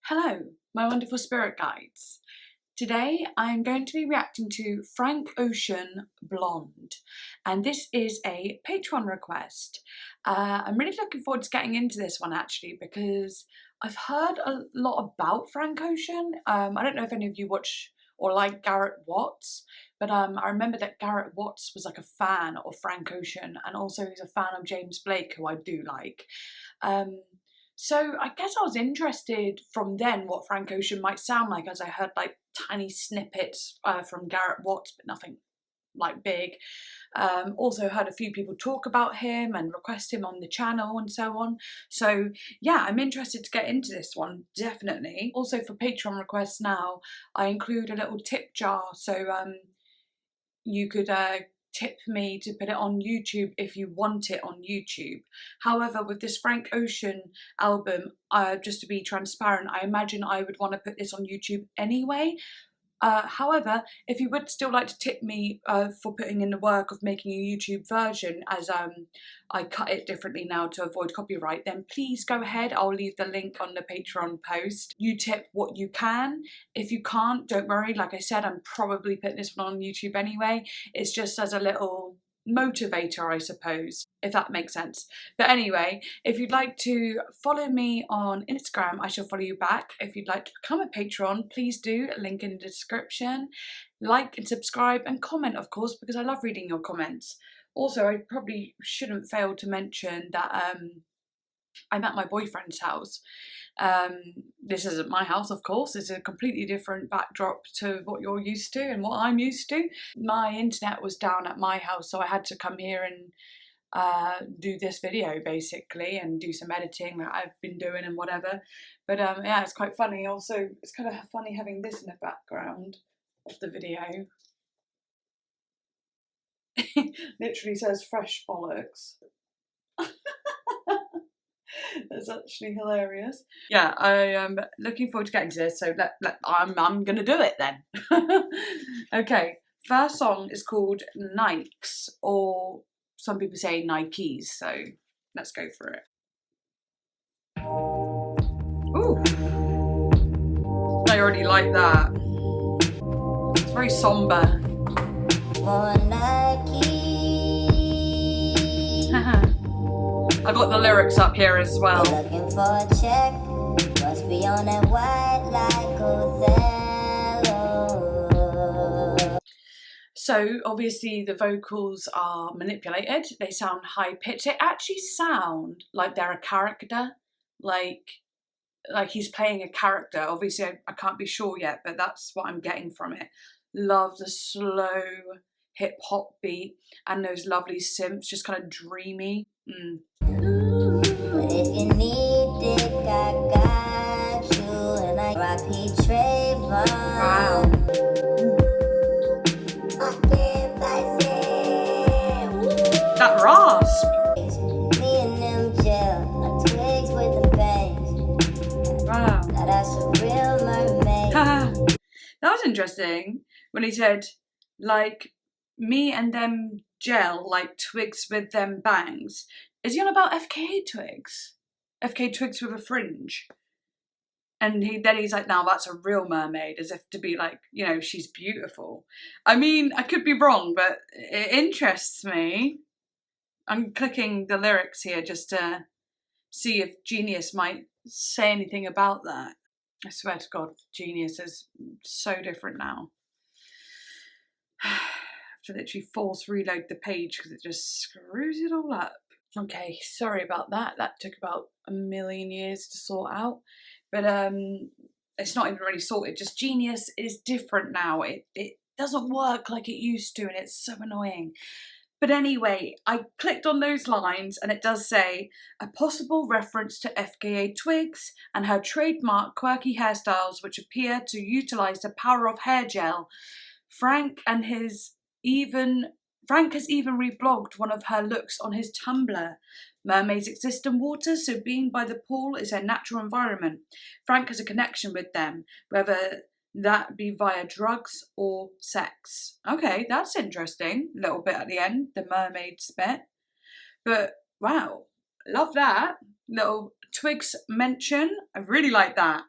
Hello, my wonderful spirit guides. Today I'm going to be reacting to Frank Ocean Blonde, and this is a Patreon request. I'm really looking forward to getting into this one actually because I've heard a lot about Frank Ocean. I don't know if any of you watch or like Garrett Watts, but I remember that Garrett Watts was like a fan of Frank Ocean, and also he's a fan of James Blake, who I do like. So I guess I was interested from then what Frank Ocean might sound like, as I heard like tiny snippets from Garrett Watts, but nothing like big. Also heard a few people talk about him and request him on the channel and so on. So yeah, I'm interested to get into this one, definitely. Also for Patreon requests now, I include a little tip jar, so you could tip me to put it on YouTube if you want it on YouTube. However, with this Frank Ocean album, just to be transparent, I imagine I would want to put this on YouTube anyway. However, if you would still like to tip me for putting in the work of making a YouTube version, as I cut it differently now to avoid copyright, then please go ahead. I'll leave the link on the Patreon post. You tip what you can. If you can't, don't worry. Like I said, I'm probably putting this one on YouTube anyway. It's just as a little motivator, I suppose, if that makes sense. But anyway, if you'd like to follow me on Instagram, I shall follow you back. If you'd like to become a patron, please do, link in the description. Like and subscribe and comment, of course, because I love reading your comments. Also, I probably shouldn't fail to mention that I'm at my boyfriend's house. This isn't my house, of course. It's a completely different backdrop to what you're used to and what I'm used to. My internet was down at my house, so I had to come here and do this video basically and do some editing that I've been doing and whatever. But yeah, it's quite funny. Also, it's kind of funny having this in the background of the video. Literally says fresh bollocks. That's actually hilarious. Yeah, I am looking forward to getting to this, so I'm gonna do it then. Okay, first song is called Nikes, or some people say Nikes, so let's go for it. Ooh, I already like that. It's very somber. I got the lyrics up here as well. Looking for a check, must be on that white like Othello. So obviously the vocals are manipulated. They sound high pitched. They actually sound like they're a character, like he's playing a character. Obviously I can't be sure yet, but that's what I'm getting from it. Love the slow hip hop beat and those lovely synths, just kind of dreamy. But if you need dick, I got you, and I R.I.P. Trayvon. Wow. That rasp. Me and them gel, my twigs with the bangs. Wow. Now that's a real mermaid. That was interesting when he said, like, me and them gel like twigs with them bangs. Is he on about FKA twigs? FKA twigs with a fringe? And then he's like, now that's a real mermaid, as if to be like, you know, she's beautiful. I mean, I could be wrong, but it interests me. I'm clicking the lyrics here just to see if Genius might say anything about that. I swear to God, Genius is so different now. I have to literally force reload the page because it just screws it all up. Okay, sorry about that. That took about a million years to sort out. But it's not even really sorted. Just Genius is different now. It doesn't work like it used to, and it's so annoying. But anyway, I clicked on those lines and it does say a possible reference to FKA twigs and her trademark quirky hairstyles which appear to utilise the power of hair gel. Frank has even reblogged one of her looks on his Tumblr. Mermaids exist in water, so being by the pool is their natural environment. Frank has a connection with them, whether that be via drugs or sex. Okay, that's interesting. A little bit at the end, the mermaids bit. But wow, love that. Little twigs mention. I really like that.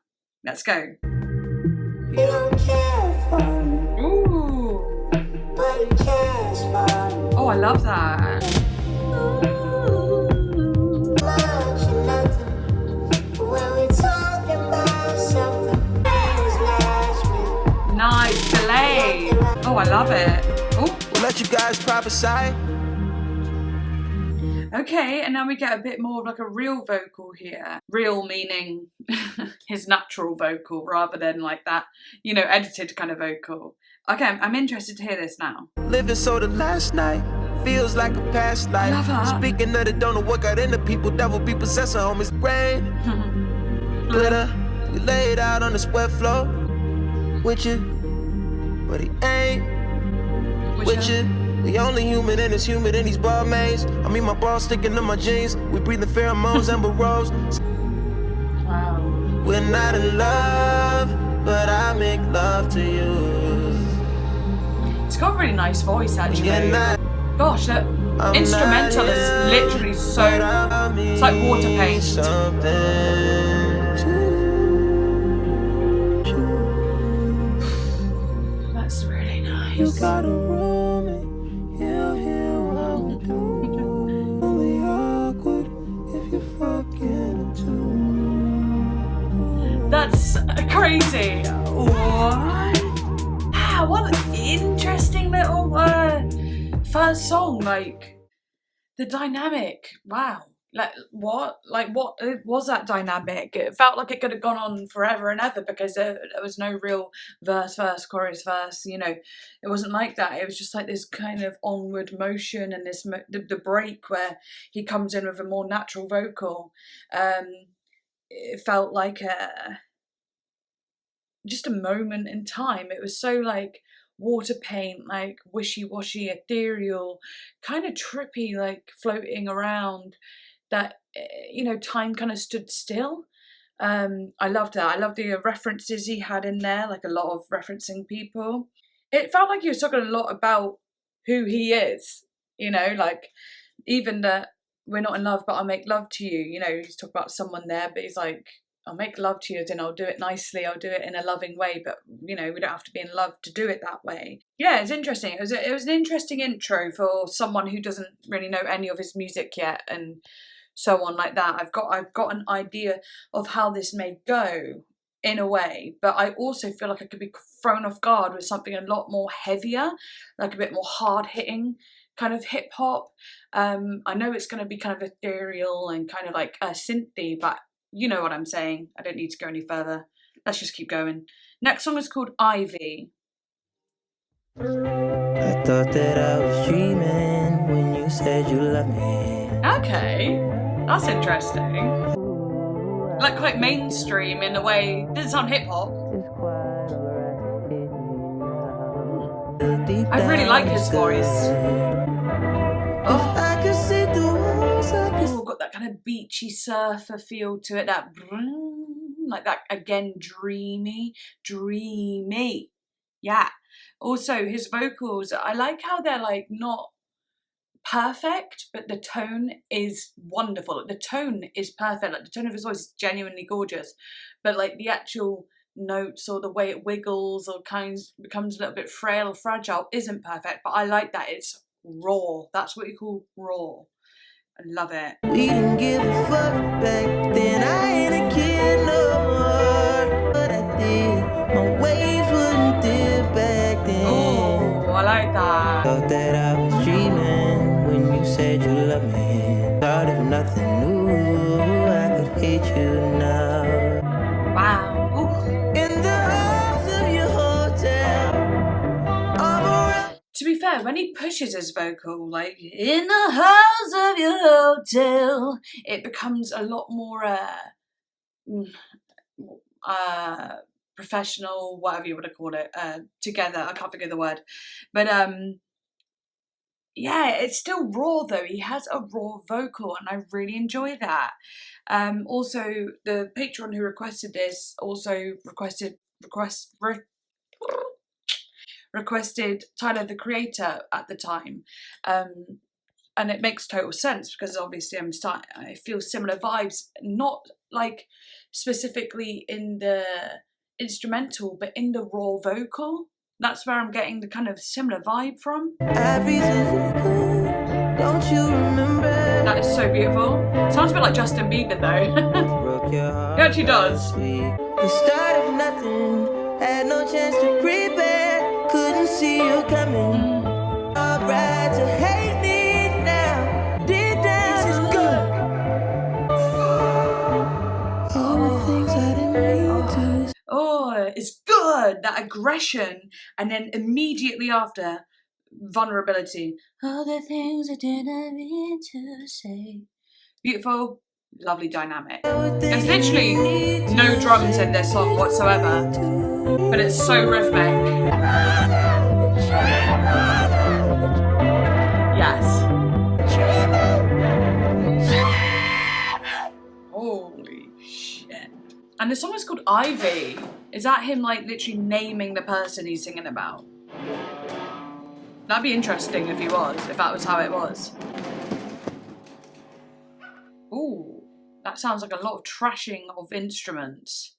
Let's go. You don't care for me, Ooh. but it cares for me. Oh, I love that. Much and nothing. When we talk about something, it's last week. Nice delay. Oh, I love it. Oh. We'll let you guys prophesy. Okay, and now we get a bit more of like a real vocal here. Real meaning his natural vocal rather than like that, you know, edited kind of vocal. Okay, I'm interested to hear this now. Living so the last night feels like a past life. love that. Speaking of the don't know what got into people, devil be possessing homies. Rain, glitter, we laid out on the sweat floor with you, but he ain't with you. We only human and it's humid in these barmaids. I mean my balls sticking to my jeans. We breathing pheromones and rose. Wow. We're not in love, but I make love to you. It's got a really nice voice actually. You're not, Gosh, the instrumental is literally so, it's like water paint. That's really nice. You gotta roll me, he'll hear what I'm doing. Only awkward if you're fucking too. That's crazy. What? Ah, what an interesting little first song. Like the dynamic. Wow. Like what was that dynamic? It felt like it could have gone on forever and ever because there was no real verse, chorus, verse. You know, it wasn't like that. It was just like this kind of onward motion and this the break where he comes in with a more natural vocal. It felt like just a moment in time. It was so like water paint, like wishy-washy, ethereal, kind of trippy, like floating around. That, you know, time kind of stood still. I loved that. I loved the references he had in there, like a lot of referencing people. It felt like he was talking a lot about who he is, you know, like even that we're not in love, but I'll make love to you. You know, he's talking about someone there, but he's like, I'll make love to you, then I'll do it nicely, I'll do it in a loving way, but, you know, we don't have to be in love to do it that way. Yeah, it's interesting. It was an interesting intro for someone who doesn't really know any of his music yet and so on like that. I've got an idea of how this may go in a way, but I also feel like I could be thrown off guard with something a lot more heavier, like a bit more hard-hitting kind of hip-hop. I know it's going to be kind of ethereal and kind of like synthy, but you know what I'm saying. I don't need to go any further. Let's just keep going. Next song is called Ivy. I thought that I was dreaming when you said you loved me. Okay, that's interesting. Like quite mainstream in a way. Doesn't sound hip hop. I really like his voice. Oh. Got that kind of beachy surfer feel to it. That like that again, dreamy. Yeah. Also, his vocals. I like how they're like not perfect, but the tone is wonderful. The tone is perfect. Like the tone of his voice is genuinely gorgeous, but like the actual notes or the way it wiggles or becomes a little bit frail or fragile isn't perfect. But I like that it's raw. That's what you call raw. I love it. We didn't give a fuck back then. I ain't a kid no more. But I did. My waves wouldn't dip back then. Oh, I like that. Thought that I was dreaming when you said you loved me. Thought if nothing new, I could hate you now. Wow. Ooh. In the halls of your hotel. To be fair, when he pushes his vocal, like, in the halls of your hotel, it becomes a lot more professional, whatever you want to call it, together. I can't think of the word. But yeah, it's still raw though. He has a raw vocal and I really enjoy that. Also, the patron who requested this also requested Tyler the Creator at the time, and it makes total sense because obviously I feel similar vibes, not like specifically in the instrumental, but in the raw vocal. That's where I'm getting the kind of similar vibe from. Don't you remember? That is so beautiful. Sounds a bit like Justin Bieber though. He actually does. The start of nothing, had no chance to prepare, couldn't see you coming. Alright to hate me now, deep down is good. All the things I didn't mean to. Oh, it's good, that aggression, and then immediately after, vulnerability. All the things I didn't mean to say. Beautiful, lovely dynamic. There's literally no drums in this song whatsoever, but it's so rhythmic. Yes. Holy shit. And the song is called Ivy. Is that him like literally naming the person he's singing about? That'd be interesting if that was how it was. Ooh, that sounds like a lot of trashing of instruments.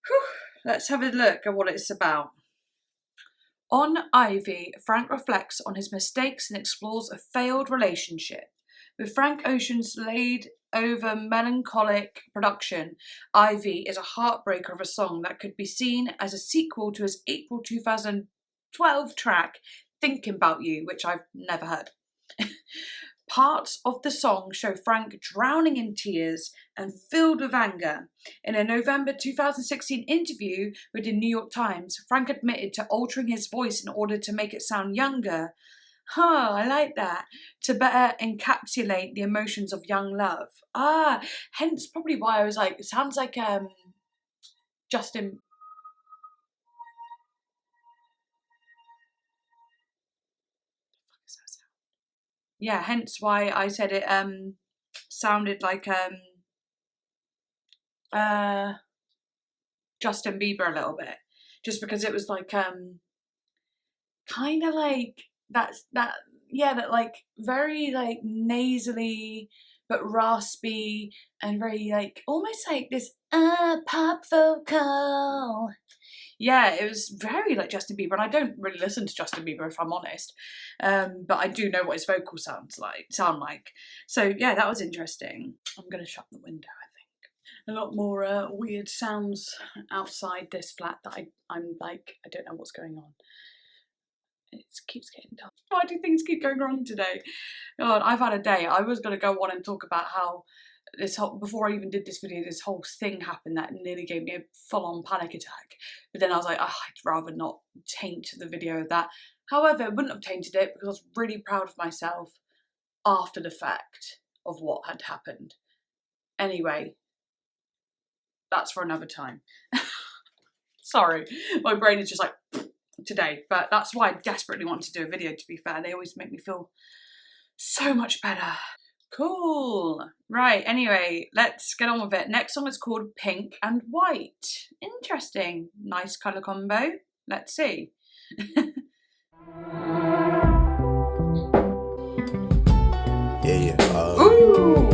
Whew. Let's have a look at what it's about. On Ivy, Frank reflects on his mistakes and explores a failed relationship. With Frank Ocean's laid over melancholic production, Ivy is a heartbreaker of a song that could be seen as a sequel to his April 2012 track, Thinking About You, which I've never heard. Parts of the song show Frank drowning in tears and filled with anger. In a November 2016 interview with the New York Times, Frank admitted to altering his voice in order to make it sound younger. Huh, I like that. To better encapsulate the emotions of young love. Ah, hence probably why I was like, it sounds like Justin. Yeah, hence why I said it sounded like Justin Bieber a little bit. Just because it was like kind of like that like very like nasally but raspy and very like almost like this pop vocal. Yeah, it was very like Justin Bieber, and I don't really listen to Justin Bieber if I'm honest, but I do know what his vocals sound like. So yeah, that was interesting. I'm gonna shut the window. I think a lot more weird sounds outside this flat that I'm like I don't know what's going on. It keeps getting dark. Why do things keep going wrong today? God, I've had a day. I was gonna go on and talk about how before I even did this video, this whole thing happened that nearly gave me a full-on panic attack. But then I was like, oh, I'd rather not taint the video of that. However, I wouldn't have tainted it because I was really proud of myself after the fact of what had happened. Anyway, that's for another time. Sorry, my brain is just like today, but that's why I desperately want to do a video, to be fair. They always make me feel so much better. Cool. Right, anyway, let's get on with it. Next song is called Pink and White. Interesting. Nice colour combo. Let's see. Ooh!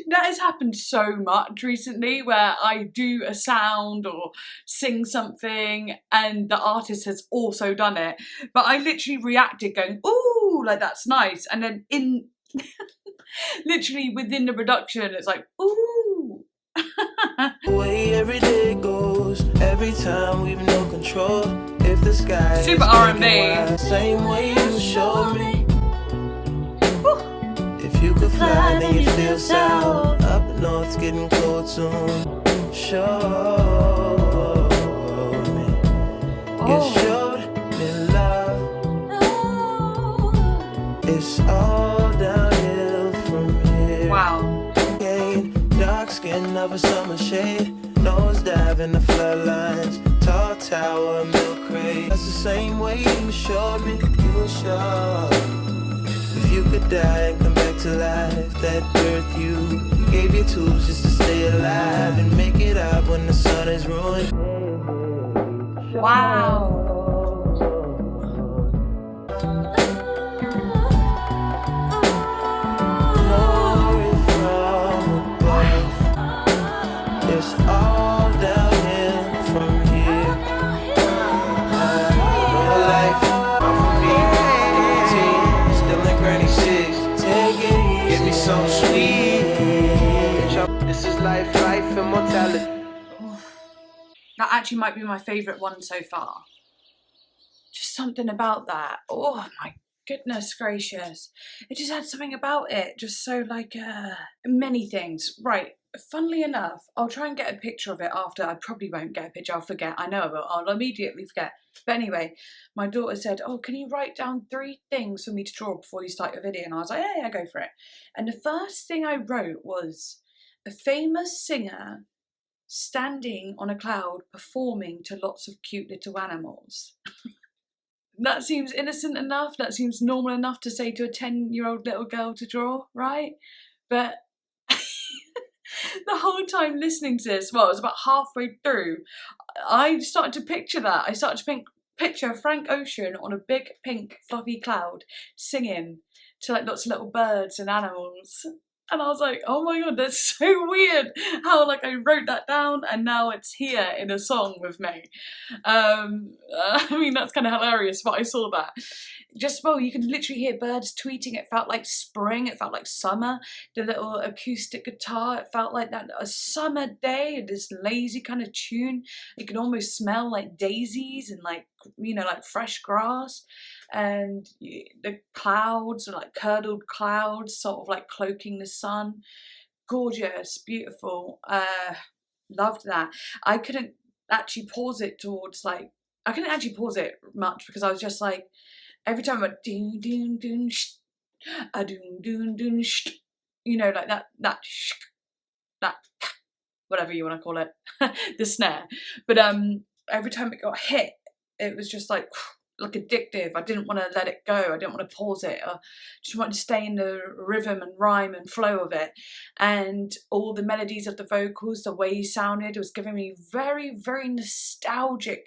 That has happened so much recently where I do a sound or sing something and the artist has also done it. But I literally reacted going, ooh, like that's nice. And then literally within the production, it's like, ooh. Way every day goes, every time we've no control. If the sky super R&B. Same way you showed me. If you could fly, then you feel south. Up north's getting cold soon. Show me. You showed me love. It's all downhill from here. Wow. Dark skin of a summer shade. Nose dive in the floodlines. Tall tower, milk crate. That's the same way you showed me. You were sure. If you could die and come back to life, that birth you gave you tools just to stay alive and make it up when the sun is ruined. Wow. This is life, life, immortality. That actually might be my favourite one so far. Just something about that. Oh my goodness gracious. It just had something about it. Just so like, many things. Right, funnily enough, I'll try and get a picture of it after. I probably won't get a picture, I'll forget. I know I will, I'll immediately forget. But anyway, my daughter said, oh, can you write down 3 things for me to draw before you start your video? And I was like, yeah, go for it. And the first thing I wrote was a famous singer standing on a cloud performing to lots of cute little animals. That seems innocent enough, that seems normal enough to say to a 10-year-old little girl to draw, right? But the whole time listening to this, well, it was about halfway through, I started to picture that. I started to picture Frank Ocean on a big pink fluffy cloud singing to like lots of little birds and animals. And I was like, oh my god, that's so weird how like I wrote that down and now it's here in a song with me. I mean, that's kind of hilarious, but I saw that. Just, well, you can literally hear birds tweeting. It felt like spring, it felt like summer. The little acoustic guitar, it felt like that a summer day, this lazy kind of tune. You could almost smell like daisies and like, you know, like fresh grass. And the clouds are like curdled clouds, sort of like cloaking the sun. Gorgeous, beautiful. Loved that. I couldn't actually pause it much because I was just like, every time I went doon doon doon sh, a doon doon doon sh, you know, like that sh, that whatever you want to call it, the snare. But every time it got hit, it was just like addictive. I didn't want to let it go. I didn't want to pause it. I just wanted to stay in the rhythm and rhyme and flow of it. And all the melodies of the vocals, the way he sounded, it was giving me very, very nostalgic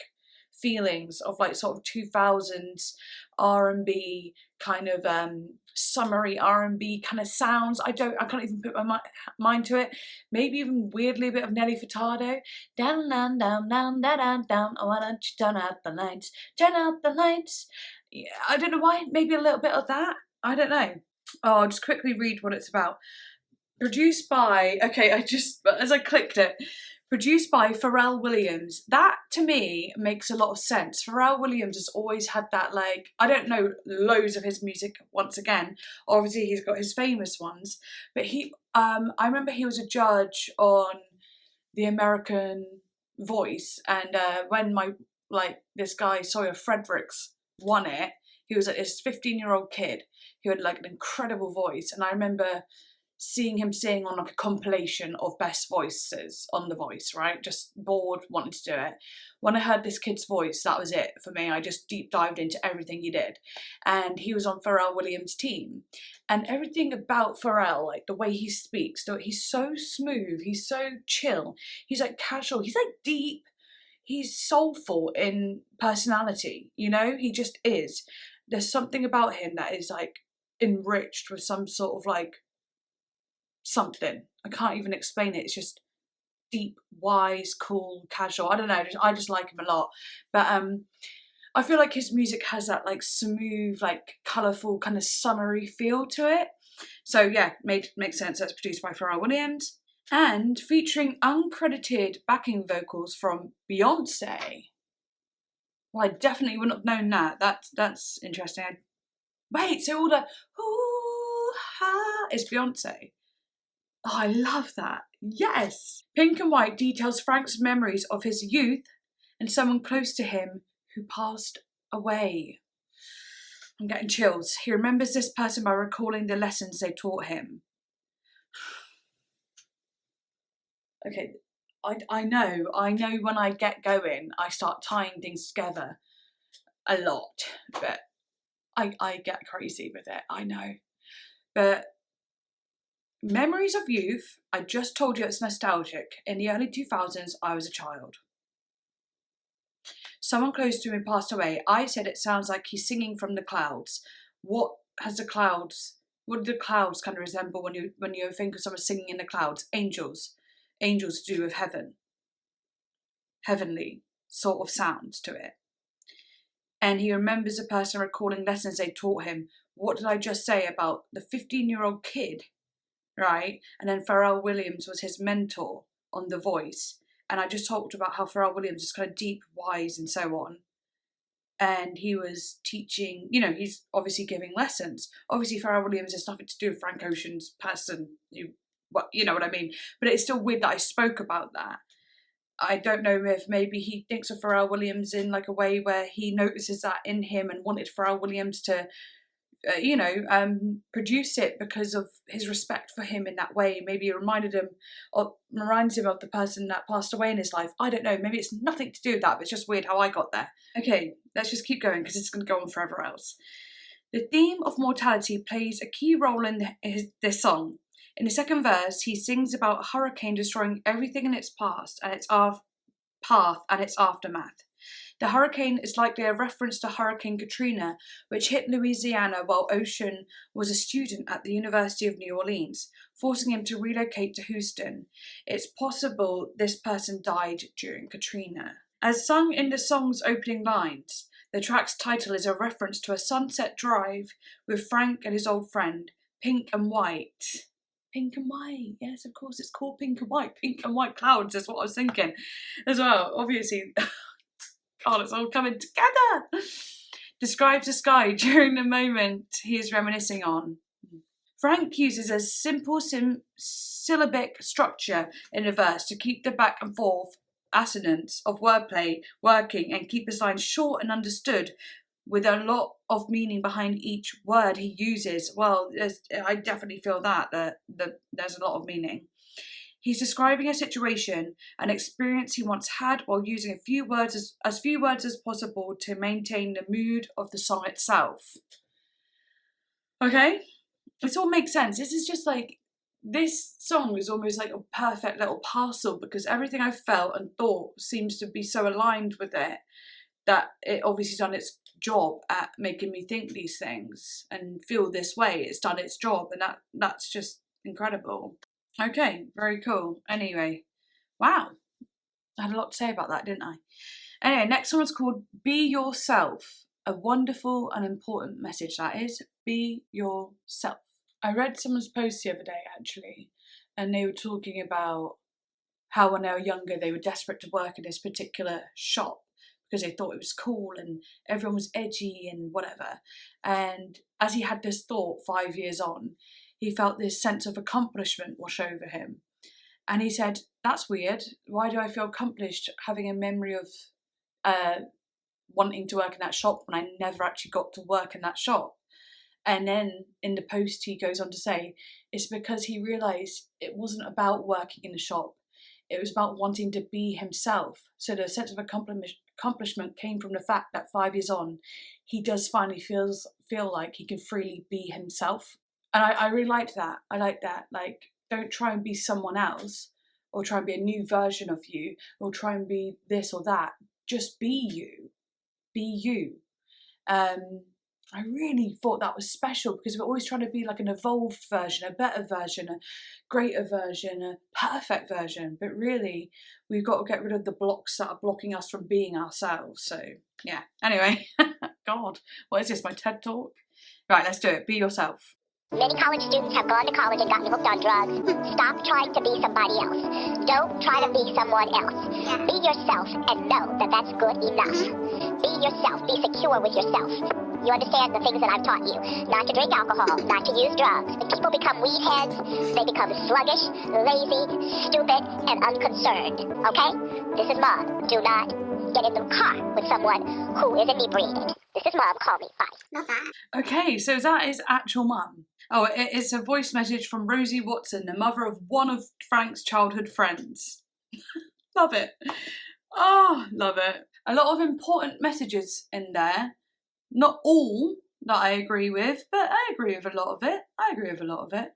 feelings of like sort of 2000s R&B kind of summery R&B kind of sounds. I can't even put my mind to it. Maybe even weirdly a bit of Nelly Furtado. Down, down, down, down, down, down, down. Oh, why don't you turn out the lights? Turn out the lights. Yeah, I don't know why. Maybe a little bit of that. I don't know. Oh, I'll just quickly read what it's about. Produced by, okay, as I clicked it, produced by Pharrell Williams. That, to me, makes a lot of sense. Pharrell Williams has always had that, like, I don't know loads of his music once again. Obviously, he's got his famous ones. But I remember he was a judge on the American Voice. And when this guy, Sawyer Fredericks, won it, he was like this 15-year-old kid who had like an incredible voice. And I remember seeing him sing on like a compilation of best voices on The Voice, right? Just bored, wanted to do it. When I heard this kid's voice, that was it for me. I just deep dived into everything he did. And he was on Pharrell Williams' team. And everything about Pharrell, like the way he speaks, he's so smooth, he's so chill, he's like casual, he's like deep, he's soulful in personality, you know? He just is. There's something about him that is like enriched with some sort of like something. I can't even explain it. It's just deep, wise, cool, casual. I don't know. I just like him a lot. But I feel like his music has that like smooth, like colourful, kind of summery feel to it. So yeah, makes sense. That's produced by Pharrell Williams and featuring uncredited backing vocals from Beyonce. Well, I definitely wouldn't have known that. That's interesting. Wait, so all the hoo-ha is Beyonce. Oh, I love that. Yes. Pink+White details Frank's memories of his youth and someone close to him who passed away. I'm getting chills. He remembers this person by recalling the lessons they taught him. Okay, I know when I get going, I start tying things together a lot, but I get crazy with it, I know. But memories of youth, I just told you it's nostalgic. In the early 2000s, I was a child. Someone close to me passed away. I said it sounds like he's singing from the clouds. What do the clouds kind of resemble when you think of someone singing in the clouds? Angels. Angels to do with heaven. Heavenly sort of sounds to it. And he remembers a person recalling lessons they taught him. What did I just say about the 15-year-old kid right? And then Pharrell Williams was his mentor on The Voice. And I just talked about how Pharrell Williams is kind of deep, wise, and so on. And he was teaching, you know, he's obviously giving lessons. Obviously, Pharrell Williams has nothing to do with Frank Ocean's person. You know what I mean? But it's still weird that I spoke about that. I don't know if maybe he thinks of Pharrell Williams in like a way where he notices that in him and wanted Pharrell Williams to, produce it because of his respect for him in that way. Maybe it reminds him of the person that passed away in his life. I don't know. Maybe it's nothing to do with that, but it's just weird how I got there. Okay, let's just keep going because it's going to go on forever else. The theme of mortality plays a key role in this song. In the second verse, he sings about a hurricane destroying everything in its past and its path and its aftermath. The hurricane is likely a reference to Hurricane Katrina, which hit Louisiana while Ocean was a student at the University of New Orleans, forcing him to relocate to Houston. It's possible this person died during Katrina. As sung in the song's opening lines, the track's title is a reference to a sunset drive with Frank and his old friend, Pink+White. Pink and White, yes, of course, it's called Pink and White. Pink and white clouds is what I was thinking as well. Obviously, God, it's all coming together. Describes the sky during the moment he is reminiscing on. Frank uses a simple syllabic structure in the verse to keep the back and forth assonance of wordplay working and keep his lines short and understood, with a lot of meaning behind each word he uses. Well, I definitely feel that there's a lot of meaning. He's describing a situation, an experience he once had, while using as few words as possible to maintain the mood of the song itself. Okay? It all makes sense. This is just like, this song is almost like a perfect little parcel because everything I felt and thought seems to be so aligned with it that it obviously done its job at making me think these things and feel this way. It's done its job, and that's just incredible. Okay, very cool. Anyway, wow. I had a lot to say about that, didn't I? Anyway, next one is called Be Yourself. A wonderful and important message that is. Be yourself. I read someone's post the other day, actually, and they were talking about how when they were younger, they were desperate to work in this particular shop because they thought it was cool and everyone was edgy and whatever. And as he had this thought 5 years on, he felt this sense of accomplishment wash over him. And he said, that's weird. Why do I feel accomplished having a memory of wanting to work in that shop when I never actually got to work in that shop? And then in the post he goes on to say, it's because he realised it wasn't about working in the shop. It was about wanting to be himself. So the sense of accomplishment came from the fact that 5 years on, he does finally feel like he can freely be himself. And I really liked that. I like that. Like, don't try and be someone else or try and be a new version of you or try and be this or that. Just be you. Be you. I really thought that was special because we're always trying to be like an evolved version, a better version, a greater version, a perfect version. But really, we've got to get rid of the blocks that are blocking us from being ourselves. So, yeah. Anyway, God, what is this, my TED Talk? Right, let's do it. Be yourself. Many college students have gone to college and gotten hooked on drugs. Stop trying to be somebody else. Don't try to be someone else. Be yourself and know that that's good enough. Be yourself. Be secure with yourself. You understand the things that I've taught you. Not to drink alcohol, not to use drugs. When people become weed heads, they become sluggish, lazy, stupid, and unconcerned. Okay? This is Mom. Do not get in the car with someone who is inebriated. This is Mom. Call me. Bye. Love that. Okay, so that is actual Mum. Oh, it's a voice message from Rosie Watson, the mother of one of Frank's childhood friends. Love it. Oh, love it. A lot of important messages in there. Not all that I agree with, but I agree with a lot of it.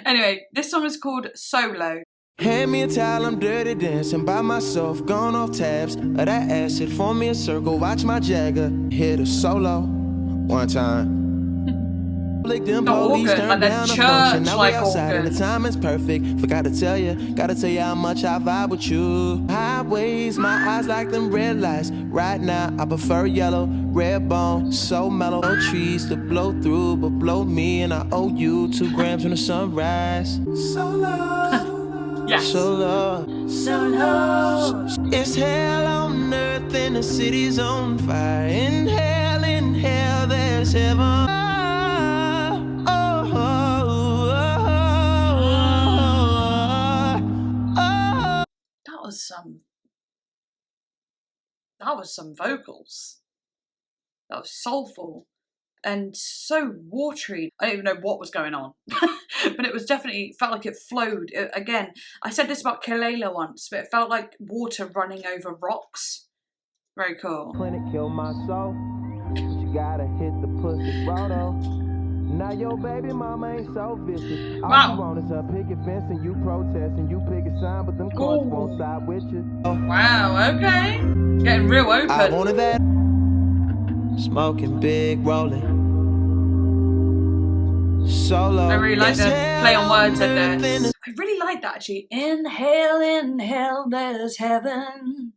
Anyway, this song is called Solo. Hand me a towel, I'm dirty dancing by myself, gone off tabs of that acid. Form me a circle, watch my Jagger hit a solo one time. Like them police turn down the function. Now we outside and the time is perfect. Forgot to tell you, gotta tell you how much I vibe with you. Highways, my eyes like them red lights. Right now, I prefer yellow. red bone, so mellow. No trees to blow through, but blow me, and I owe you 2 grams when the sunrise. So low, Yes. so low, so low. It's hell on earth and the city's on fire. In hell, there's heaven. That was some vocals. That was soulful and so watery. I don't even know what was going on, but it was definitely felt like it flowed. Again, I said this about Kelela once, but it felt like water running over rocks. Very cool. Clinic kill my soul. You gotta hit the pussy roto. Now your baby mama ain't so vicious. All Wow. you want is a picket fence and you protest and you pick a sign, but them courts won't side with you. Wow, okay. Getting real open. I wanted that. Smoking big, rolling. Solo. I really like the play on words in this. I really like that actually. In hell, there's heaven.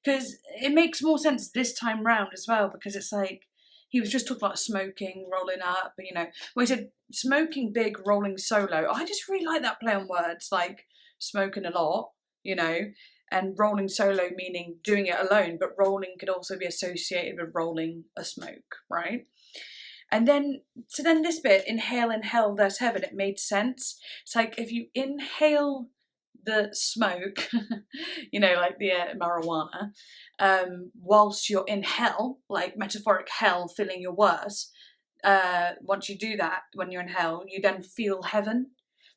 Because it makes more sense this time round as well, because it's like, he was just talking about smoking, rolling up, you know. Well, he said smoking big, rolling solo. I just really like that play on words, like smoking a lot, you know, and rolling solo meaning doing it alone, but rolling could also be associated with rolling a smoke, right? And then, so then this bit, inhale in hell, there's heaven, it made sense. It's like if you inhale the smoke, you know, like the marijuana, whilst you're in hell, like metaphoric hell filling your worse, once you do that, when you're in hell, you then feel heaven.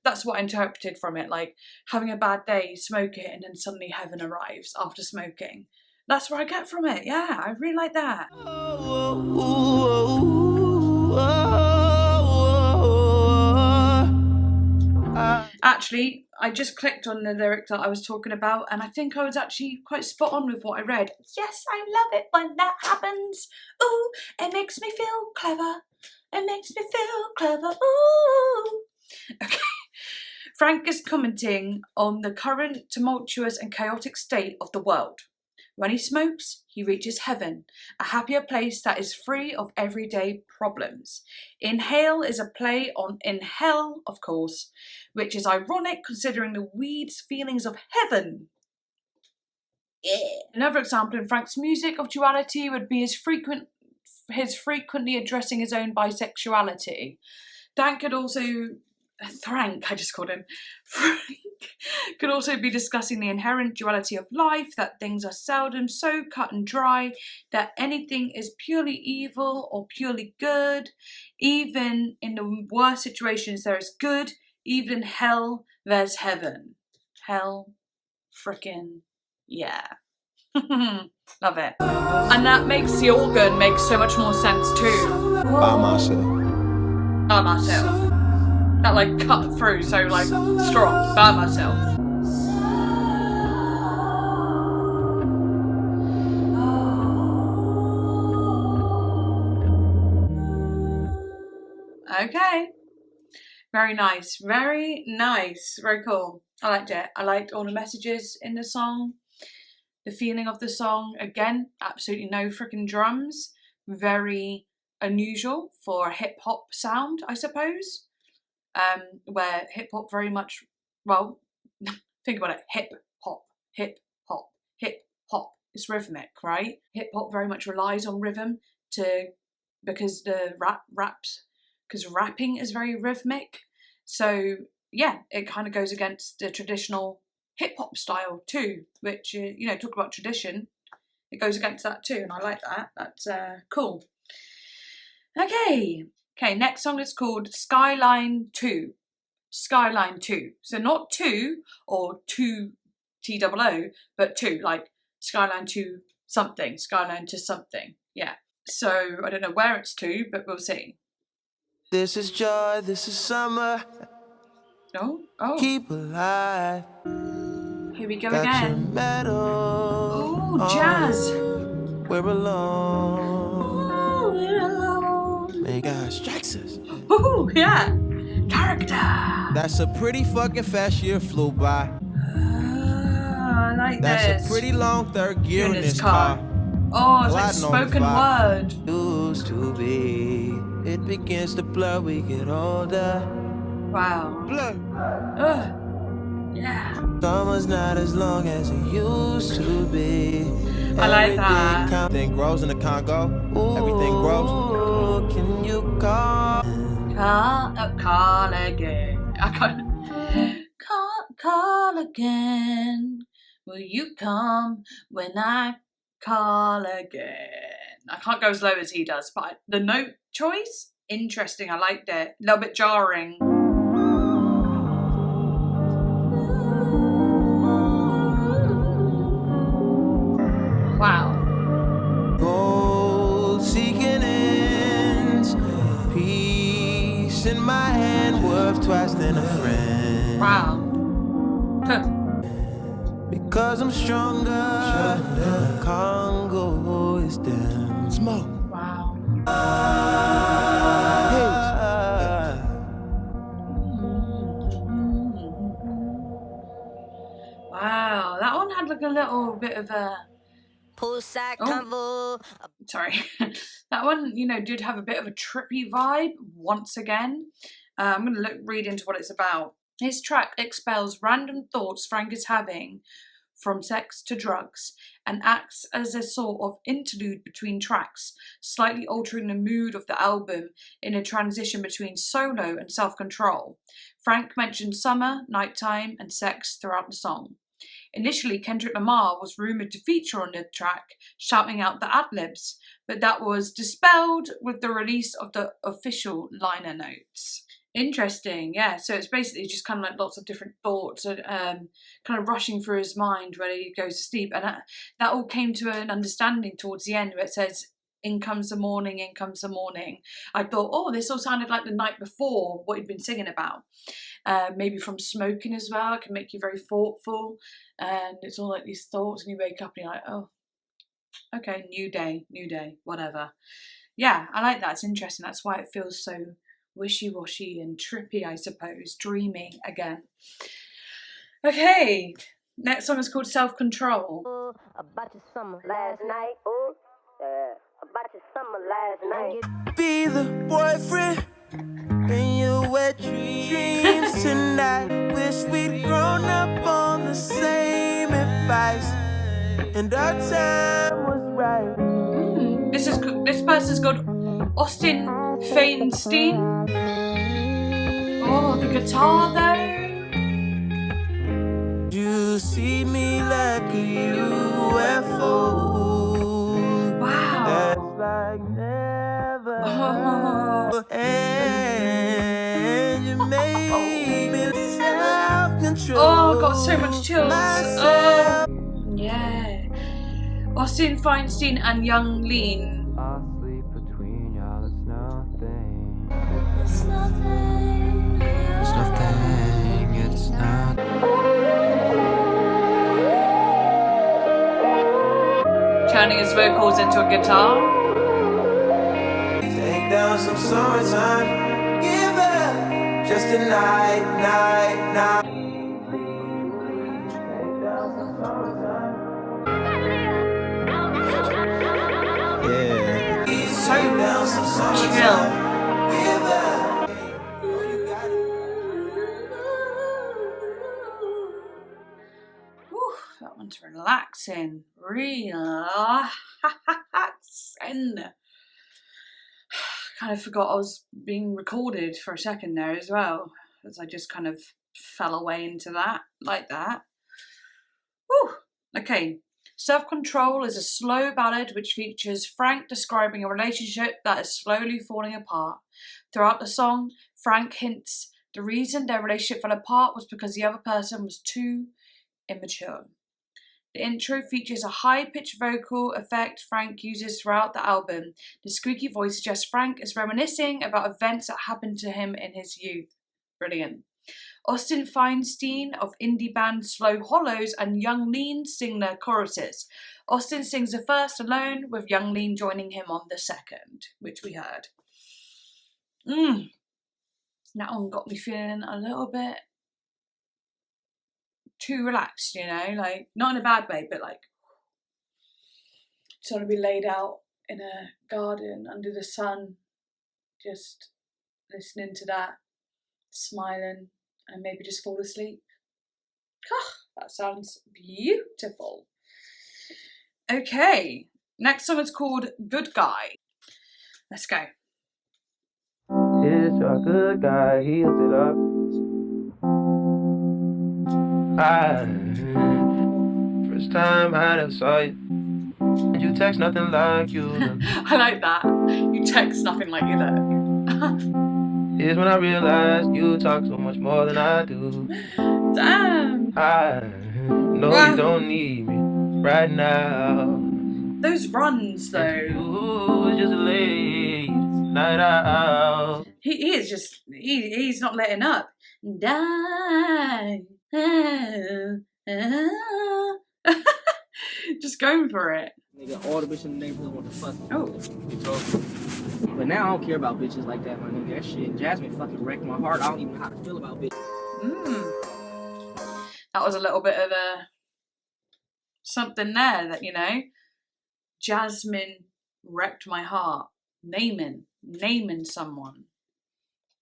That's what I interpreted from it, like having a bad day, smoke it, and then suddenly heaven arrives after smoking. That's what I get from it. Yeah, I really like that. Actually, I just clicked on the lyric that I was talking about, and I think I was actually quite spot on with what I read. Yes, I love it when that happens. Ooh, it makes me feel clever. It makes me feel clever. Ooh. Okay. Frank is commenting on the current tumultuous and chaotic state of the world. When he smokes, he reaches heaven, a happier place that is free of everyday problems. Inhale is a play on in hell, of course, which is ironic considering the weed's feelings of heaven. Yeah. Another example in Frank's music of duality would be his frequently addressing his own bisexuality. Frank, I just called him. Frank could also be discussing the inherent duality of life, that things are seldom so cut and dry, that anything is purely evil or purely good. Even in the worst situations, there is good. Even in hell, there's heaven. Hell, frickin' yeah. Love it. And that makes the organ make so much more sense too. By myself. By myself. That like cut through so like strong. By myself. Okay. Very nice. Very nice. Very cool. I liked it. I liked all the messages in the song. The feeling of the song. Again, absolutely no freaking drums. Very unusual for a hip hop sound, I suppose. Where hip hop very much, well, think about it, hip hop, it's rhythmic, right? Hip hop very much relies on rhythm because rapping is very rhythmic. So yeah, it kind of goes against the traditional hip hop style too, which, you know, talk about tradition, it goes against that too, and I like that. That's cool. Okay, next song is called Skyline To. Skyline To. So not two or two TOO, but two, like Skyline to something, Skyline to something. Yeah. So I don't know where it's to, but we'll see. This is joy, this is summer. Oh. Keep alive. Here we go Got again. Oh, jazz. We're alone. Oh, we're alone. May God strikes us. Oh, yeah. Character. That's a pretty fucking fast year flew by. I like That's this. a pretty long third gear in this car. Oh, it's like spoken word. Used to be. It begins to blur, we get older. Wow. Blur. Yeah. Summer's not as long as it used to be. I like that. Everything grows in the Congo. Ooh, everything grows. Can you call? Call again. I can't. Call again. Will you come when I call again? I can't go as low as he does, but the note choice, interesting. I liked it. A little bit jarring. Wow. Gold seeking ends. Peace in my hand, worth twice than a friend. Wow. Because I'm stronger. The Congo is down. Smoke. Wow. Wow, that one had like a little bit of a sorry. That one, you know, did have a bit of a trippy vibe once again. I'm going to read into what it's about. His track expels random thoughts Frank is having from sex to drugs and acts as a sort of interlude between tracks, slightly altering the mood of the album in a transition between solo and self-control. Frank mentioned summer, nighttime, and sex throughout the song. Initially, Kendrick Lamar was rumoured to feature on the track, shouting out the ad-libs, but that was dispelled with the release of the official liner notes. Interesting, yeah. So it's basically just kind of like lots of different thoughts and kind of rushing through his mind when he goes to sleep. And that all came to an understanding towards the end where it says, in comes the morning, in comes the morning. I thought, oh, this all sounded like the night before, what he'd been singing about. Maybe from smoking as well. It can make you very thoughtful. And it's all like these thoughts and you wake up and you're like, oh, okay, new day, whatever. Yeah, I like that. It's interesting. That's why it feels so wishy-washy and trippy, I suppose. Dreamy again. Okay, next song is called Self-Control. About your summer last night. Ooh, about your summer last night. Be the boyfriend in your wet dreams tonight. Wish we'd grown up on the same advice, and our time was right. This person's called Austin Feinstein. Oh, the guitar though. You see me like a UFO. Wow. That's like never. Oh. And you made me self-control. Oh, got so much chills. Oh. Yeah. Austin Feinstein and Young Lean. It's nothing, it's not. Turning his vocals into a guitar. Take down some summertime. Give up just a night. Take down some summertime. Yeah. So Down some summertime. chill. Whew, that one's relaxing. Relaxing. Kind of forgot I was being recorded for a second there as well, as I just kind of fell away into that, like that. Whew. Okay. Self-Control is a slow ballad which features Frank describing a relationship that is slowly falling apart. Throughout the song, Frank hints the reason their relationship fell apart was because the other person was too immature. The intro features a high-pitched vocal effect Frank uses throughout the album. The squeaky voice suggests Frank is reminiscing about events that happened to him in his youth. Brilliant. Austin Feinstein of indie band Slow Hollows and Young Lean sing their choruses. Austin sings the first alone, with Young Lean joining him on the second, which we heard. That one got me feeling a little bit too relaxed, you know, like not in a bad way, but like Just want to be laid out in a garden under the sun, just listening to that, smiling, and maybe just fall asleep. That sounds beautiful. Okay, next song is called Good Guy. Let's go. Here's a good guy, he hooks it up. First time I ever saw you. You text nothing like you look. I like that. You text nothing like you look. Here's when I realized you talk so much more than I do. Damn. I know you don't need me right now. Those runs though. You is just a late night out. He is just, he's not letting up. Die. Just going for it. Nigga, all the bitches in the neighborhood want to fuck me. Oh. But now I don't care about bitches like that, my nigga. That shit, Jasmine fucking wrecked my heart. I don't even know how to feel about bitches. That was a little bit of a something there that, you know, Jasmine wrecked my heart. Naming someone.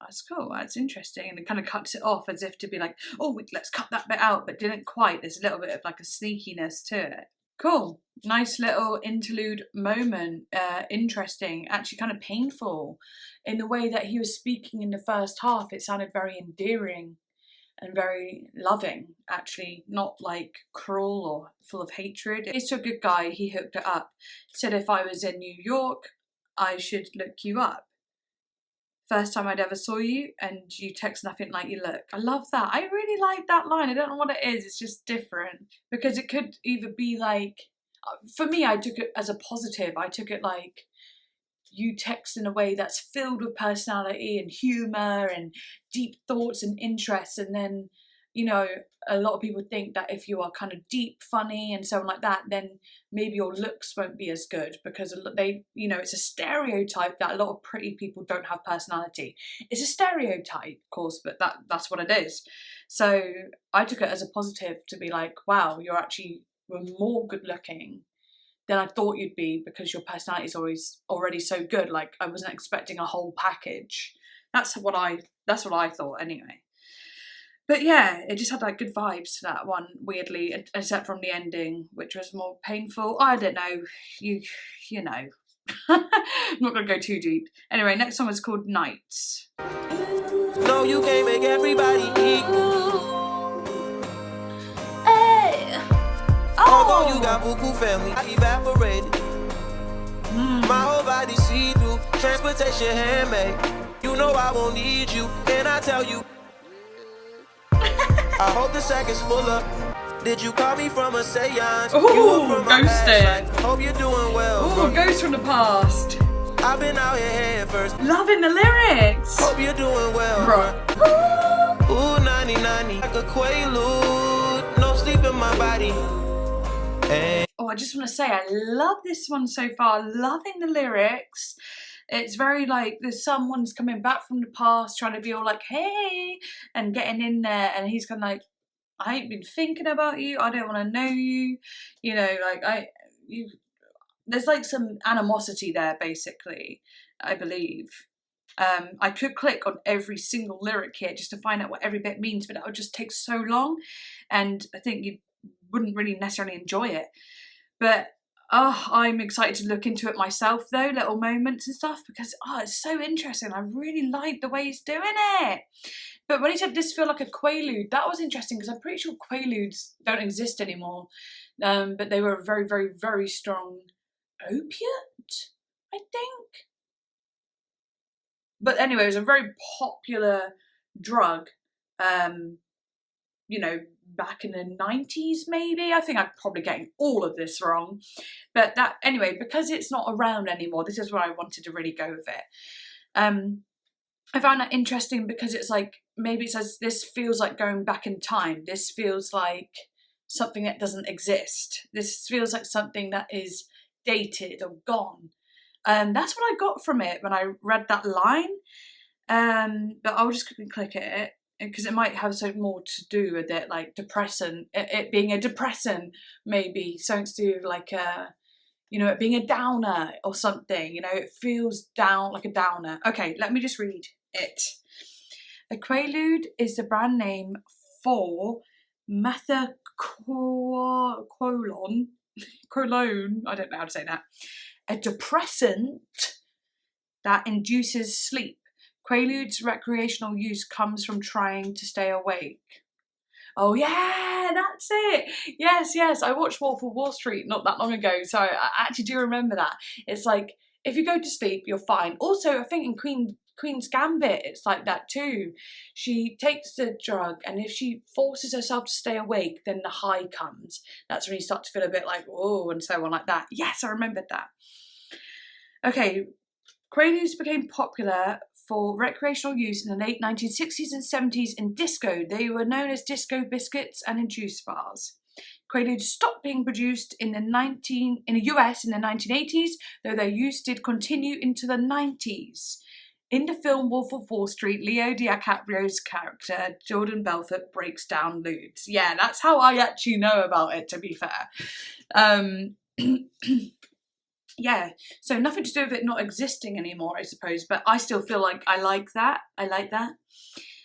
That's cool, that's interesting. And it kind of cuts it off as if to be like, oh, let's cut that bit out, but didn't quite. There's a little bit of like a sneakiness to it. Cool, nice little interlude moment. Interesting, actually kind of painful in the way that he was speaking in the first half. It sounded very endearing and very loving, actually, not like cruel or full of hatred. It's a good guy, he hooked it up. Said if I was in New York, I should look you up. First time I'd ever saw you, and you text nothing like you look. I love that. I really like that line. I don't know what it is. It's just different. Because it could either be like, for me, I took it as a positive. I took it like, you text in a way that's filled with personality and humour and deep thoughts and interests. And then, you know, a lot of people think that if you are kind of deep, funny and so on like that, then maybe your looks won't be as good because they, you know, it's a stereotype that a lot of pretty people don't have personality. It's a stereotype, of course, but that's what it is. So I took it as a positive to be like, wow, you're actually more good looking than I thought you'd be because your personality is already so good. Like I wasn't expecting a whole package. That's what I thought anyway. But yeah, it just had like good vibes to that one, weirdly, except from the ending, which was more painful. I don't know, you know. I'm not gonna go too deep. Anyway, next song is called Nights. No, you can't make everybody equal. Hey! Although you got buku family, I evaporated. My whole body see-through, transportation handmade. You know I won't need you, and I tell you. I hope the sack is full up. Did you call me from a seance? Ooh, ghosted. Hope you're doing well. Ooh, ghost from the past. I've been out here head first. Loving the lyrics. Hope you're doing well. Bro. Ooh, 90-90. Like a quaalude. No sleep in my body. Hey. Oh, I just want to say, I love this one so far. Loving the lyrics. It's very like there's someone's coming back from the past trying to be all like, hey, and getting in there. And he's kind of like, I ain't been thinking about you. I don't want to know you. You know, like there's like some animosity there, basically, I believe. I could click on every single lyric here just to find out what every bit means, but that would just take so long. And I think you wouldn't really necessarily enjoy it. But I'm excited to look into it myself though, little moments and stuff, because it's so interesting. I really like the way he's doing it. But when he said this feel like a quaalude, that was interesting because I'm pretty sure quaaludes don't exist anymore. But they were a very, very, very strong opiate, I think. But anyway, it was a very popular drug, you know, back in the 90s maybe. I think I'm probably getting all of this wrong. But that, anyway, because it's not around anymore, this is where I wanted to really go with it. I found that interesting because it's like, maybe it says this feels like going back in time. This feels like something that doesn't exist. This feels like something that is dated or gone. That's what I got from it when I read that line. But I'll just quickly click at it because it might have something more to do with it, like depressant. It being a depressant, maybe something to do with like you know, it being a downer or something, you know, it feels down like a downer. Okay, let me just read it. A quaalude is the brand name for methaqualone, I don't know how to say that, a depressant that induces sleep. Quaalude's recreational use comes from trying to stay awake. Oh yeah, that's it. Yes, I watched Wolf of Wall Street not that long ago, so I actually do remember that. It's like, if you go to sleep, you're fine. Also, I think in Queen's Gambit, it's like that too. She takes the drug, and if she forces herself to stay awake, then the high comes. That's when you start to feel a bit like, oh, and so on like that. Yes, I remembered that. Okay, quaaludes became popular for recreational use in the late 1960s and 70s in disco. They were known as disco biscuits and in juice bars. Quaaludes stopped being produced in the US in the 1980s, though their use did continue into the 90s. In the film Wolf of Wall Street, Leo DiCaprio's character, Jordan Belfort, breaks down ludes. Yeah, that's how I actually know about it, to be fair. Yeah, so nothing to do with it not existing anymore, I suppose, but I still feel like I like that.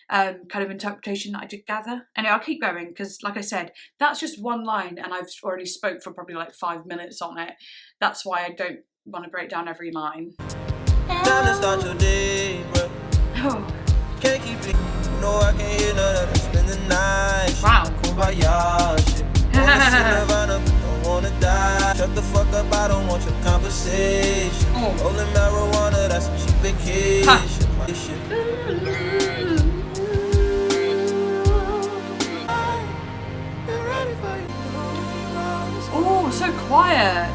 Kind of interpretation that I did gather. Anyway, I'll keep going because, like I said, that's just one line and I've already spoke for probably like 5 minutes on it. That's why I don't want to break down every line. Time to start your day, bro. Oh. Can't keep it. No, I can't hear none of that. Spend the night. Wow. Kumbaya shit. Wanna see Nirvana, but don't wanna die. Shut the fuck up, I don't want your conversation. Rolling marijuana, that's a cheap vacation. My shit. Oh, so quiet.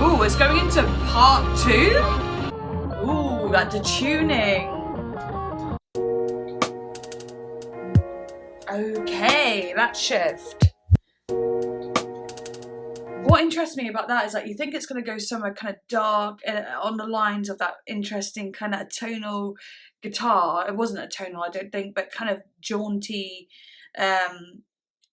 Oh, it's going into part 2? Ooh, that detuning. Okay, that shift. What interests me about that is like you think it's going to go somewhere kind of dark on the lines of that interesting kind of tonal guitar. It wasn't a tonal, I don't think, but kind of jaunty,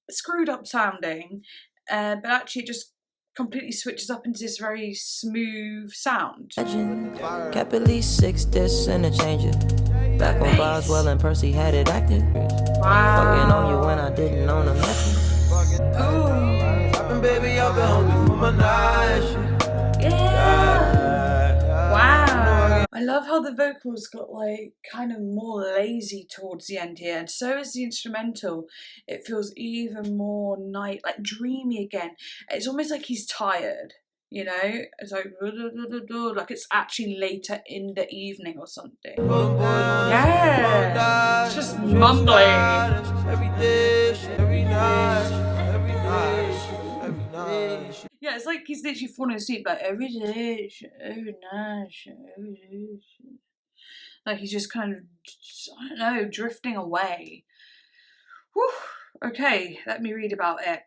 screwed up sounding, but actually it just completely switches up into this very smooth sound. Kept at least 6 discs and a changer. Back when Boswell and Percy had it active. Wow. Fucking on you when I didn't own a message. Oh. Baby, I've been hungry for my night. Yeah. Wow. I love how the vocals got like kind of more lazy towards the end here, and so is the instrumental. It feels even more like dreamy again. It's almost like he's tired, you know? It's like it's actually later in the evening or something. Yeah. It's just mumbling. Every day, every night, every night. Yeah, it's like he's literally falling asleep, like every day, every night, every day. Like he's just kind of, I don't know, drifting away. Whew. Okay, let me read about it.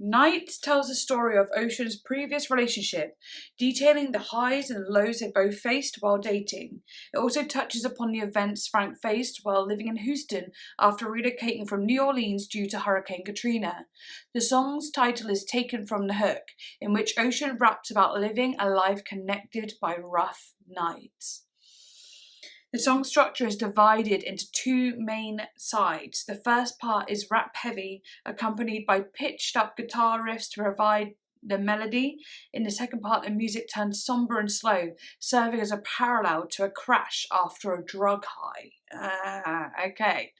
Night tells the story of Ocean's previous relationship, detailing the highs and lows they both faced while dating. It also touches upon the events Frank faced while living in Houston after relocating from New Orleans due to Hurricane Katrina. The song's title is taken from the hook, in which Ocean raps about living a life connected by rough nights. The song structure is divided into 2 main sides. The first part is rap heavy, accompanied by pitched up guitar riffs to provide the melody. In the second part, the music turns somber and slow, serving as a parallel to a crash after a drug high. Okay.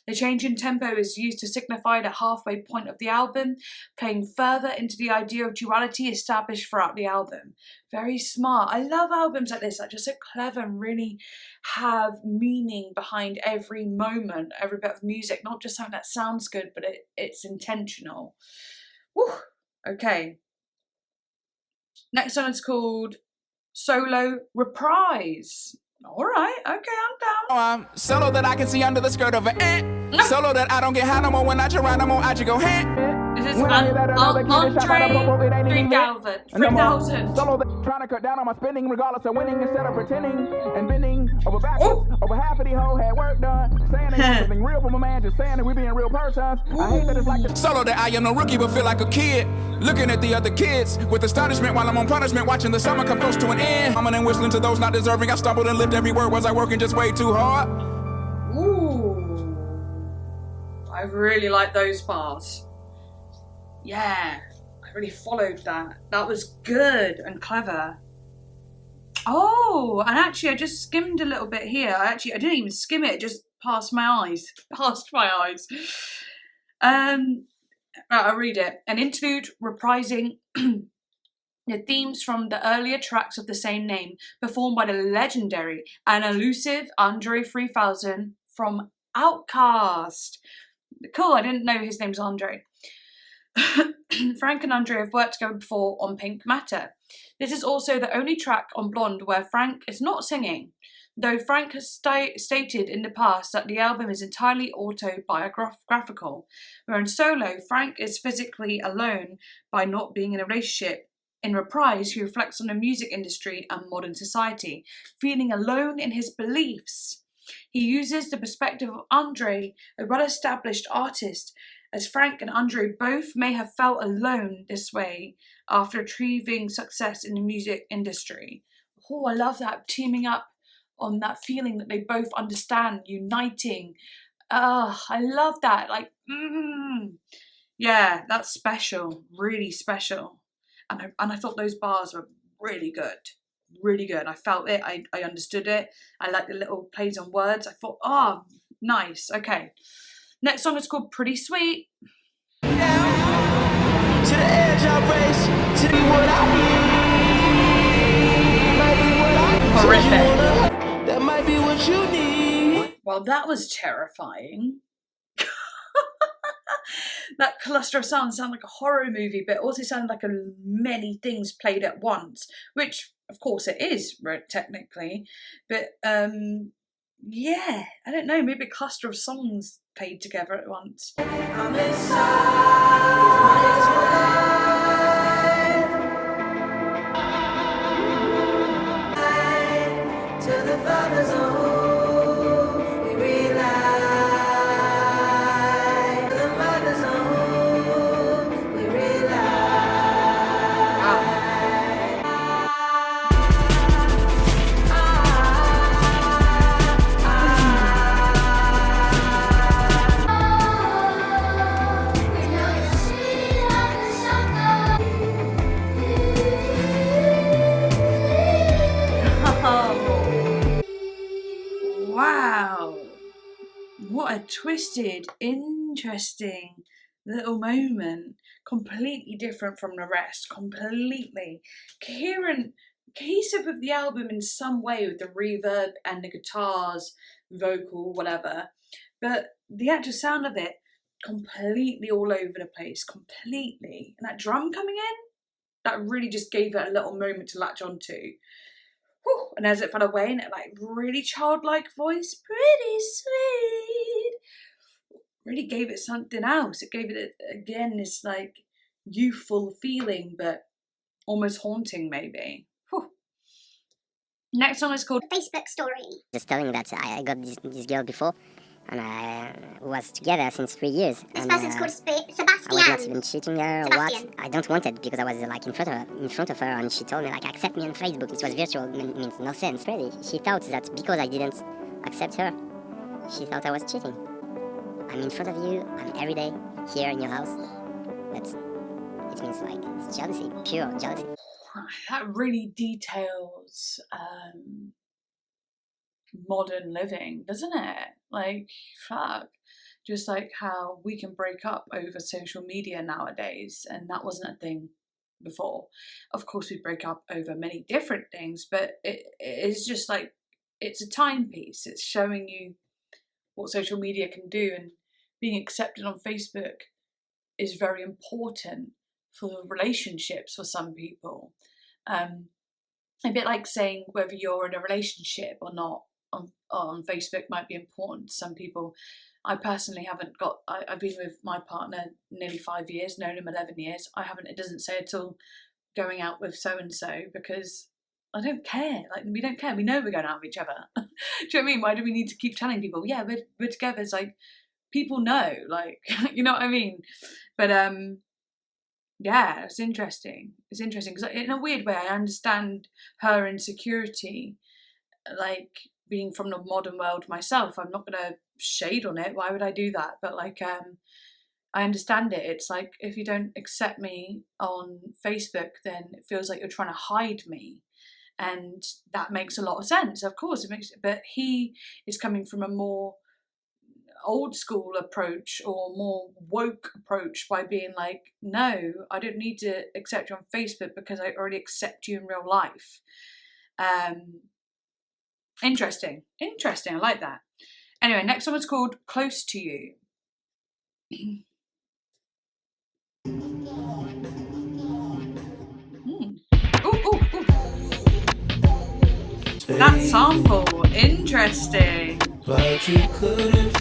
The change in tempo is used to signify the halfway point of the album, playing further into the idea of duality established throughout the album. Very smart. I love albums like this, that just so clever and really have meaning behind every moment, every bit of music, not just something that sounds good, but it's intentional. Woo. Okay. Next one is called Solo Reprise. All right, okay, I'm down. Solo that I can see under the skirt of an ant. Solo that I don't get high no more when I around, I'm on IG go hand. This is Andre 3000. Solo that trying to cut down on my spending regardless of winning instead of pretending and bending over backwards. Over half of the whole had work done. saying they want something real from a man, just saying that we being real persons. I hate that it's like the solo that I am no rookie, but feel like a kid. Looking at the other kids with astonishment while I'm on punishment, watching the summer come close to an end. Humming and whistling to those not deserving. I stumbled and lived every word. Was I working just way too hard? Ooh, I really like those bars. Yeah, I really followed that. That was good and clever. Oh, and actually I just skimmed a little bit here. I didn't even skim it, just past my eyes. I'll read it. An interlude reprising the themes from the earlier tracks of the same name, performed by the legendary and elusive Andre 3000 from Outkast. Cool, I didn't know his name's Andre. Frank and Andre have worked together before on Pink Matter. This is also the only track on Blonde where Frank is not singing, though Frank has stated in the past that the album is entirely autobiographical, where in solo, Frank is physically alone by not being in a relationship. In Reprise, he reflects on the music industry and modern society, feeling alone in his beliefs. He uses the perspective of Andre, a well-established artist, as Frank and Andre both may have felt alone this way after achieving success in the music industry. Oh, I love that, teaming up on that feeling that they both understand, uniting. I love that. Like, yeah, that's special, really special. And I thought those bars were really good. Really good. I felt it. I understood it. I liked the little plays on words. I thought, oh, nice. Okay. Next song is called Pretty Sweet. To the edge I race, to be what I need. Might be what I need. Horrific. That might be what you need. Well, that was terrifying. That cluster of sounds sounded like a horror movie, but it also sounded like many things played at once, which, of course, it is, technically. But, yeah, I don't know, maybe a cluster of songs played together at once. I'm inside to the father's home. We rely to the mother's home. We Wow, what a twisted, interesting little moment. Completely different from the rest, completely cohesive with the album in some way, with the reverb and the guitars, vocal, whatever. But the actual sound of it, completely all over the place, completely. And that drum coming in, that really just gave it a little moment to latch onto. Whew. And as it fell away, and it like really childlike voice, pretty sweet, really gave it something else. It gave it again this like youthful feeling, but almost haunting maybe. Whew. Next song is called Facebook story. Just telling that I got this girl before, and I was together since 3 years. This and, person's called Sebastian. I was not even cheating her or Sebastian. what. I don't want it because I was like in front of her, and she told me like accept me on Facebook. It was virtual, it means no sense. Really, she thought that because I didn't accept her, she thought I was cheating. I'm in front of you. I'm every day here in your house, but it means like it's jealousy, pure jealousy. that really details modern living, doesn't it? Like, fuck. Just like how we can break up over social media nowadays, and that wasn't a thing before. Of course, we break up over many different things, but it is just like, it's a timepiece. It's showing you what social media can do, and being accepted on Facebook is very important for relationships for some people. A bit like saying whether you're in a relationship or not on Facebook might be important to some people. I personally haven't got, I've been with my partner nearly 5 years, known him 11 years. It doesn't say at all going out with so-and-so, because I don't care. Like, we don't care. We know we're going out with each other. Do you know what I mean? Why do we need to keep telling people, yeah, we're together? It's like, people know, like, you know what I mean? But, yeah, it's interesting. It's interesting because in a weird way, I understand her insecurity, like being from the modern world myself. I'm not going to shade on it. Why would I do that? But like, I understand it. It's like, if you don't accept me on Facebook, then it feels like you're trying to hide me. And that makes a lot of sense. Of course it makes, but he is coming from a more old school approach or more woke approach by being like, no, I don't need to accept you on Facebook because I already accept you in real life. Interesting. I like that. Anyway, next one was called Close to You. That sample, interesting. But you couldn't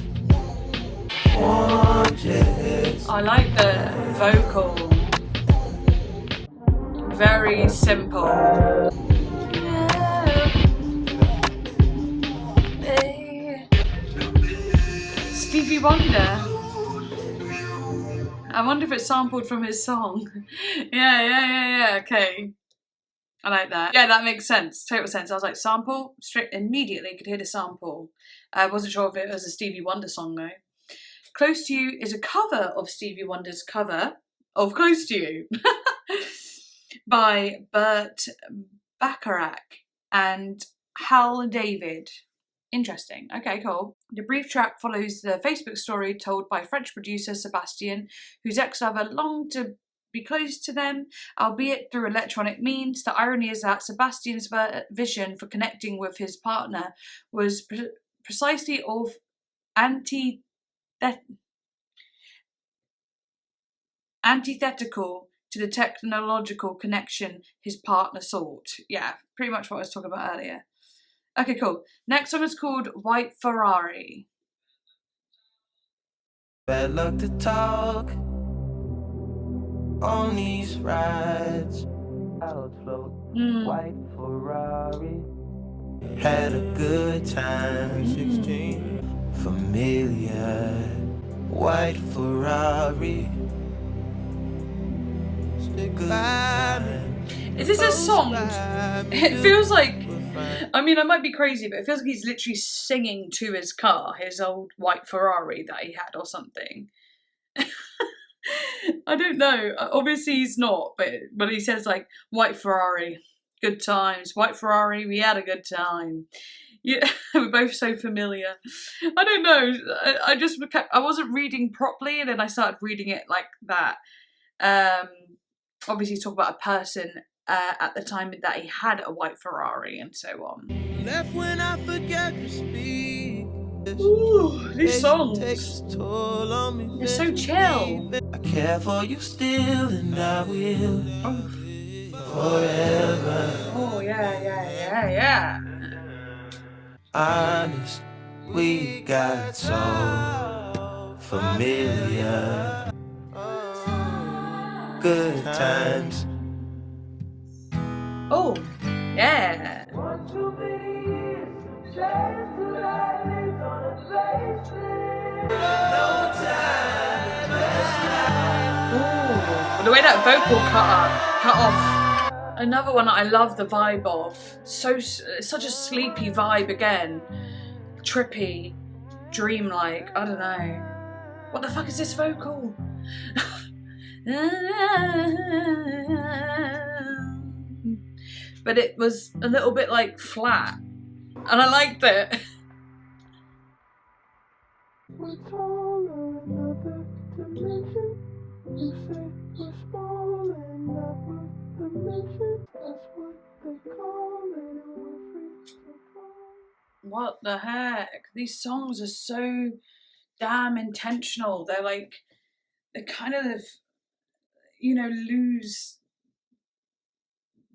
want it. I like the vocal. Very simple. Stevie Wonder. I wonder if it's sampled from his song. Yeah, okay. I like that. Yeah, that makes sense. Total sense. I was like, sample? Straight immediately could hear the sample. I wasn't sure if it was a Stevie Wonder song though. Close to You is a cover of Stevie Wonder's cover of Close to You by Burt Bacharach and Hal David. Interesting. Okay, cool. The brief track follows the Facebook story told by French producer Sebastien, whose ex-lover longed to be close to them, albeit through electronic means. The irony is that Sebastian's vision for connecting with his partner was precisely of antithetical to the technological connection his partner sought. Yeah, pretty much what I was talking about earlier. Okay, cool. Next one is called White Ferrari. Bad luck to talk on these rides. Outflow, white Ferrari. Had a good time. 16. Familiar. White Ferrari. Stick by me. Is this a song? It feels like, I mean, I might be crazy, but it feels like he's literally singing to his car, his old white Ferrari that he had or something. I don't know. Obviously he's not, but he says like, white Ferrari, good times. White Ferrari, we had a good time. Yeah, we're both so familiar. I don't know. I wasn't reading properly, and then I started reading it like that. Obviously he's talking about a person at the time that he had a white Ferrari and so on. Left when I forget to speak. Ooh, these songs, they're so chill. I care for you still, and I will forever. Oh yeah. Honest, we got so familiar. Good times. Oh, yeah. Ooh, the way that vocal cut off. Another one that I love the vibe of. Such a sleepy vibe again. Trippy, dreamlike. I don't know. What the fuck is this vocal? But it was a little bit like flat, and I liked it. What the heck? These songs are so damn intentional. They're like, they kind of, you know, lose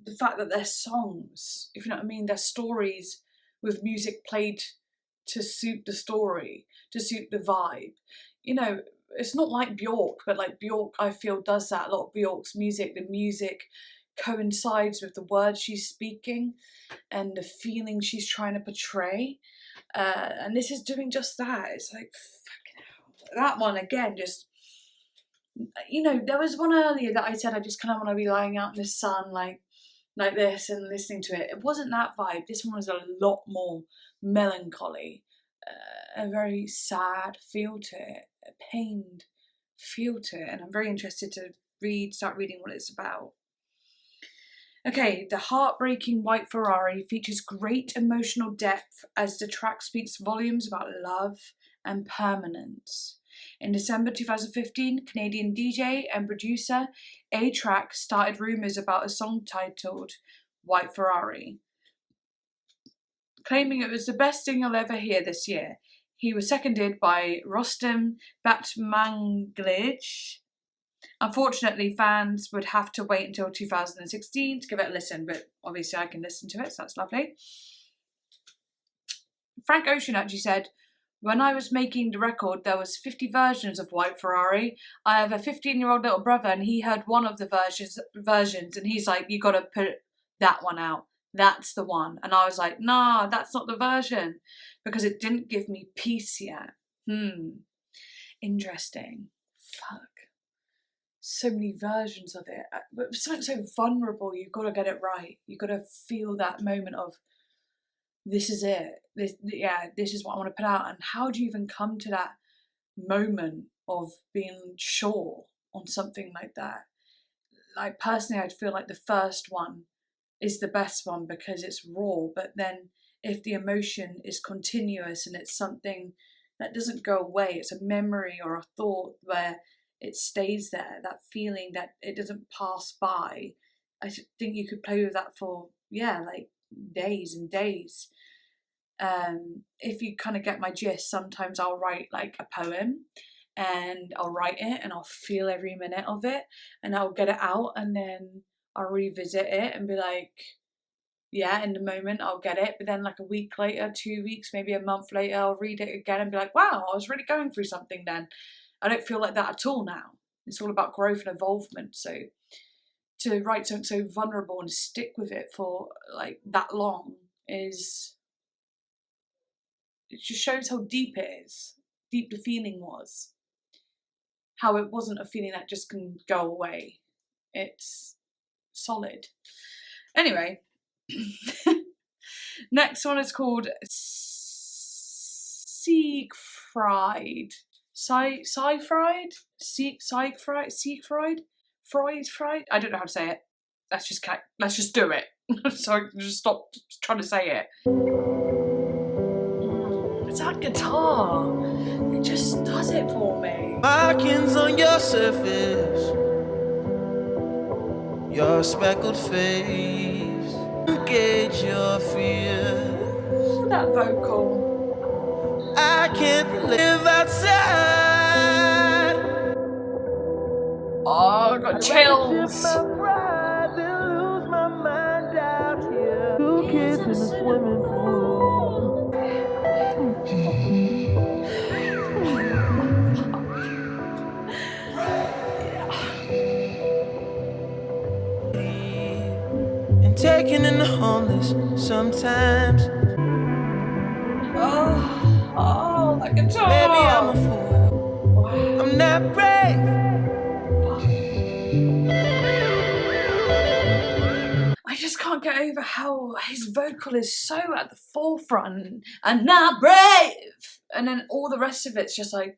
the fact that they're songs, if you know what I mean. They're stories with music played to suit the story, to suit the vibe. You know, it's not like Bjork, but like Bjork, I feel, does that. A lot of Bjork's music, the music coincides with the words she's speaking and the feeling she's trying to portray. And this is doing just that. It's like, fucking hell. That one again, just, you know, there was one earlier that I said I just kind of want to be lying out in the sun like this and listening to it. It wasn't that vibe. This one was a lot more melancholy, a very sad feel to it, a pained feel to it, and I'm very interested to start reading what it's about. Okay, the heartbreaking White Ferrari features great emotional depth as the track speaks volumes about love and permanence. In December 2015, Canadian DJ and producer A-Track started rumours about a song titled White Ferrari, claiming it was the best thing you'll ever hear this year. He was seconded by Rostam Batmanglij. Unfortunately, fans would have to wait until 2016 to give it a listen, but obviously I can listen to it, so that's lovely. Frank Ocean actually said, "When I was making the record, there was 50 versions of White Ferrari. I have a 15-year-old little brother, and he heard one of the versions, and he's like, you got to put that one out. That's the one." And I was like, nah, that's not the version, because it didn't give me peace yet. Interesting. Fuck. So many versions of it. But something so vulnerable, you've got to get it right. You've got to feel that moment of, this is it. This is what I want to put out. And how do you even come to that moment of being sure on something like that? Like, personally, I'd feel like the first one is the best one because it's raw. But then if the emotion is continuous and it's something that doesn't go away, it's a memory or a thought where it stays there, that feeling that it doesn't pass by, I think you could play with that for, like days and days. If you kind of get my gist, sometimes I'll write like a poem and I'll write it and I'll feel every minute of it and I'll get it out and then I'll revisit it and be like, yeah, in the moment I'll get it, but then like a week later, 2 weeks, maybe a month later, I'll read it again and be like, wow, I was really going through something then. I don't feel like that at all now. It's all about growth and involvement. So to write something so vulnerable and stick with it for like that long it just shows how deep it is, deep the feeling was. How it wasn't a feeling that just can go away. It's solid. Anyway, next one is called Seigfried. Seigfried? Freud? I don't know how to say it. Let's just do it. So just stop trying to say it. It's that guitar. It just does it for me. Markings on your surface, your speckled face, engage your fears. Ooh, that vocal. I can't live outside. Oh, I got chills. Kids in the swimming pool. And taking in the homeless sometimes. Oh, that guitar. Maybe I'm a fool. Wow. I'm not brave. I just can't get over how his vocal is so at the forefront and not brave, and then all the rest of it's just like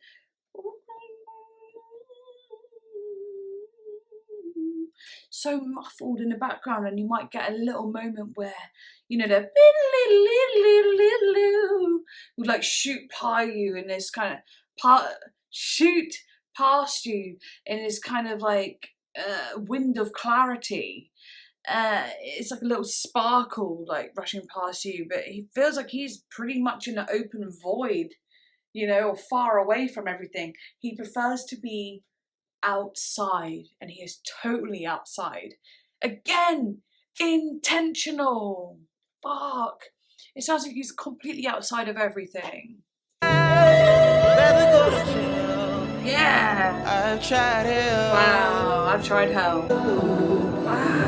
so muffled in the background, and you might get a little moment where, you know, the would like shoot by you in this kind of shoot past you in this kind of like wind of clarity. It's like a little sparkle like rushing past you, but he feels like he's pretty much in an open void, you know, or far away from everything. He prefers to be outside, and he is totally outside. Again, intentional. Fuck. It sounds like he's completely outside of everything. Yeah. I've tried hell. Wow, I've tried hell. Wow.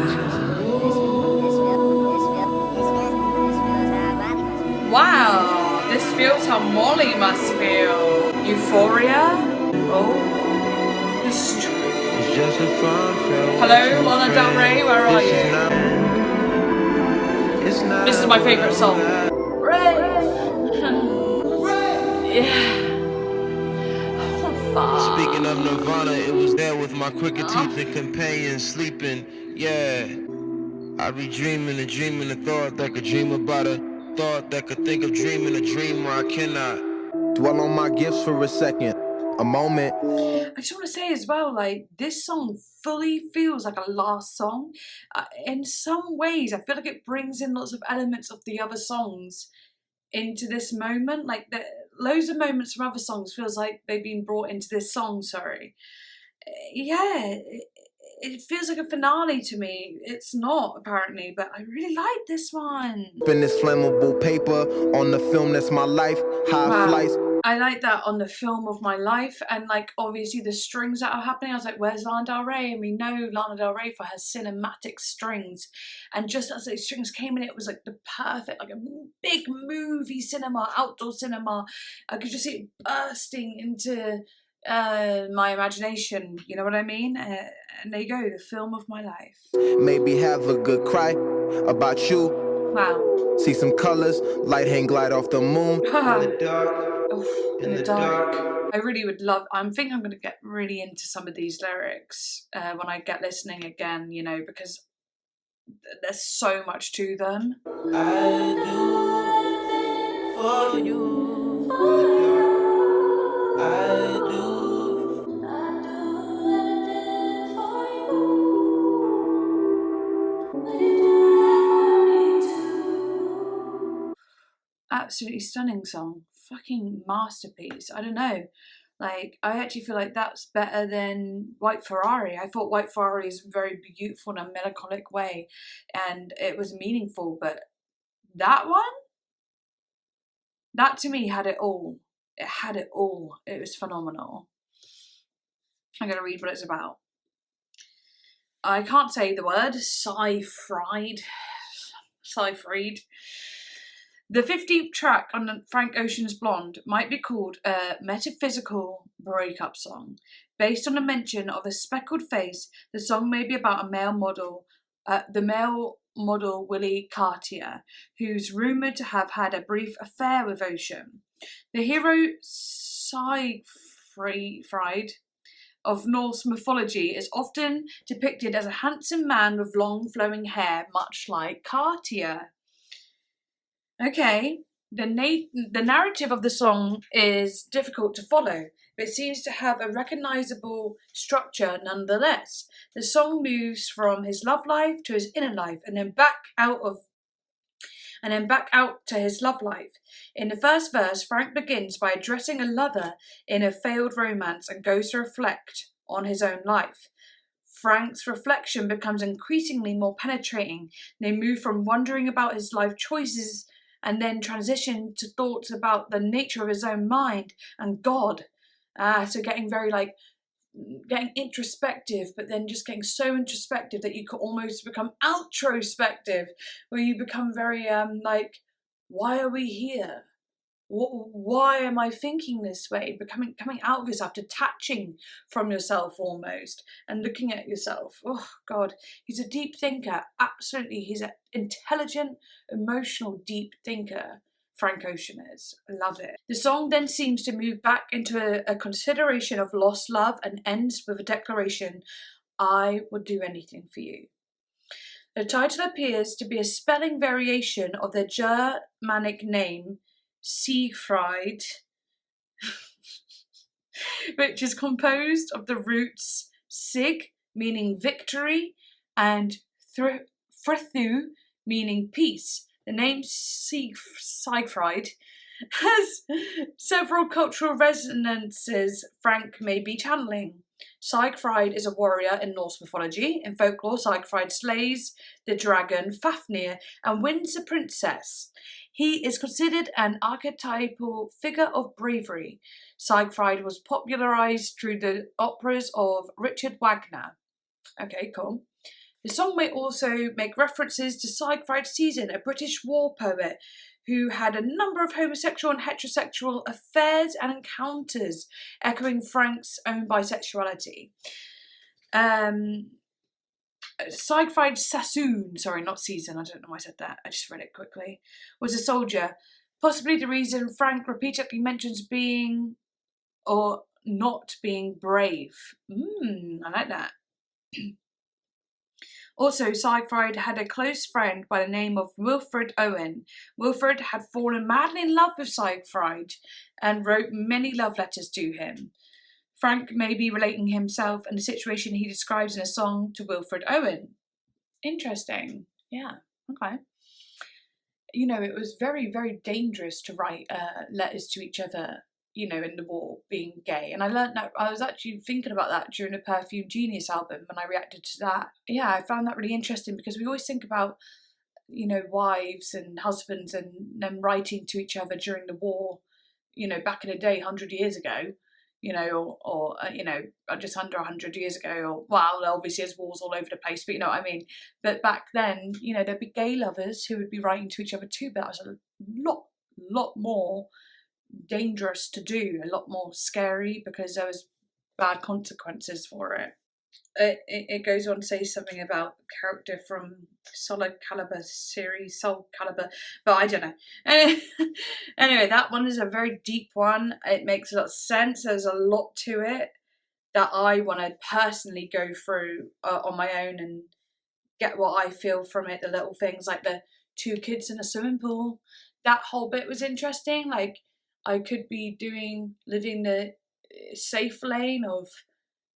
Wow, this feels how Molly must feel. Euphoria? Oh, this is true. Hello, Lana Del Rey, where are you? This is my favourite song. Yeah. Speaking of Nirvana, it was there with my crooked teeth and companions sleeping. Yeah, I be dreaming and dreaming a thought that could dream about a thought that could think of dreaming a dream where I cannot dwell on my gifts for a second, a moment. I just want to say as well, like, this song fully feels like a last song. In some ways, I feel like it brings in lots of elements of the other songs into this moment. Like, loads of moments from other songs feels like they've been brought into this song, sorry. Yeah, it feels like a finale to me. It's not, apparently, but I really like this one. In this flammable paper on the film that's my life, high flights. I like that, on the film of my life, and like obviously the strings that are happening. I was like, where's Lana Del Rey? And we know Lana Del Rey for her cinematic strings, and just as those strings came in, it was like the perfect, like a big movie cinema, outdoor cinema. I could just see it bursting into my imagination, you know what I mean? And there you go, the film of my life. Maybe have a good cry about you. Wow. See some colors, light hang glide off the moon. In the dark. In the dark. I really would love, I think I'm going to get really into some of these lyrics when I get listening again, you know, because there's so much to them. I do for you. I do. Absolutely stunning song. Fucking masterpiece. I don't know. Like, I actually feel like that's better than White Ferrari. I thought White Ferrari is very beautiful in a melancholic way, and it was meaningful, but that one? That to me had it all. It had it all. It was phenomenal. I'm going to read what it's about. I can't say the word. Seigfried. The 15th track on Frank Ocean's Blonde might be called a metaphysical breakup song. Based on a mention of a speckled face, the song may be about a male model, the male model Willie Cartier, who's rumoured to have had a brief affair with Ocean. The hero Seigfried of Norse mythology is often depicted as a handsome man with long flowing hair, much like Cartier. Okay, the narrative of the song is difficult to follow, but it seems to have a recognisable structure nonetheless. The song moves from his love life to his inner life, and then back out to his love life. In the first verse, Frank begins by addressing a lover in a failed romance and goes to reflect on his own life. Frank's reflection becomes increasingly more penetrating. They move from wondering about his life choices and then transition to thoughts about the nature of his own mind and God. So getting introspective, but then just getting so introspective that you could almost become outrospective, where you become very like, why are we here? Why am I thinking this way? Coming out of yourself, detaching from yourself almost, and looking at yourself. Oh God, he's a deep thinker. Absolutely, he's an intelligent, emotional, deep thinker. Frank Ocean is. I love it. The song then seems to move back into a consideration of lost love and ends with a declaration, I would do anything for you. The title appears to be a spelling variation of the Germanic name Seigfried, which is composed of the roots sig, meaning victory, and frithu, meaning peace. The name Seigfried has several cultural resonances Frank may be channeling. Seigfried is a warrior in Norse mythology. In folklore, Seigfried slays the dragon Fafnir and wins the princess. He is considered an archetypal figure of bravery. Seigfried was popularised through the operas of Richard Wagner. Okay, cool. The song may also make references to Seigfried Season, a British war poet who had a number of homosexual and heterosexual affairs and encounters, echoing Frank's own bisexuality. Seigfried Sassoon, sorry, not Season, I don't know why I said that, I just read it quickly, was a soldier. Possibly the reason Frank repeatedly mentions being or not being brave. I like that. Also, Seigfried had a close friend by the name of Wilfred Owen. Wilfred had fallen madly in love with Seigfried and wrote many love letters to him. Frank may be relating himself and the situation he describes in a song to Wilfred Owen. Interesting. Yeah, okay. You know, it was very, very dangerous to write letters to each other, you know, in the war, being gay. And I learned that, I was actually thinking about that during the Perfume Genius album when I reacted to that. Yeah, I found that really interesting because we always think about, you know, wives and husbands and them writing to each other during the war, you know, back in the day, 100 years ago, you know, or you know, just under 100 years ago, or, well, obviously there's wars all over the place, but you know what I mean. But back then, you know, there'd be gay lovers who would be writing to each other too, but that was a lot more dangerous to do, a lot more scary, because there was bad consequences for it. It goes on to say something about the character from Soul Calibur series, Soul Calibur, but I don't know. Anyway, that one is a very deep one. It makes a lot of sense. There's a lot to it that I want to personally go through on my own and get what I feel from it. The little things like the 2 kids in a swimming pool. That whole bit was interesting. Like, I could be living the safe lane of,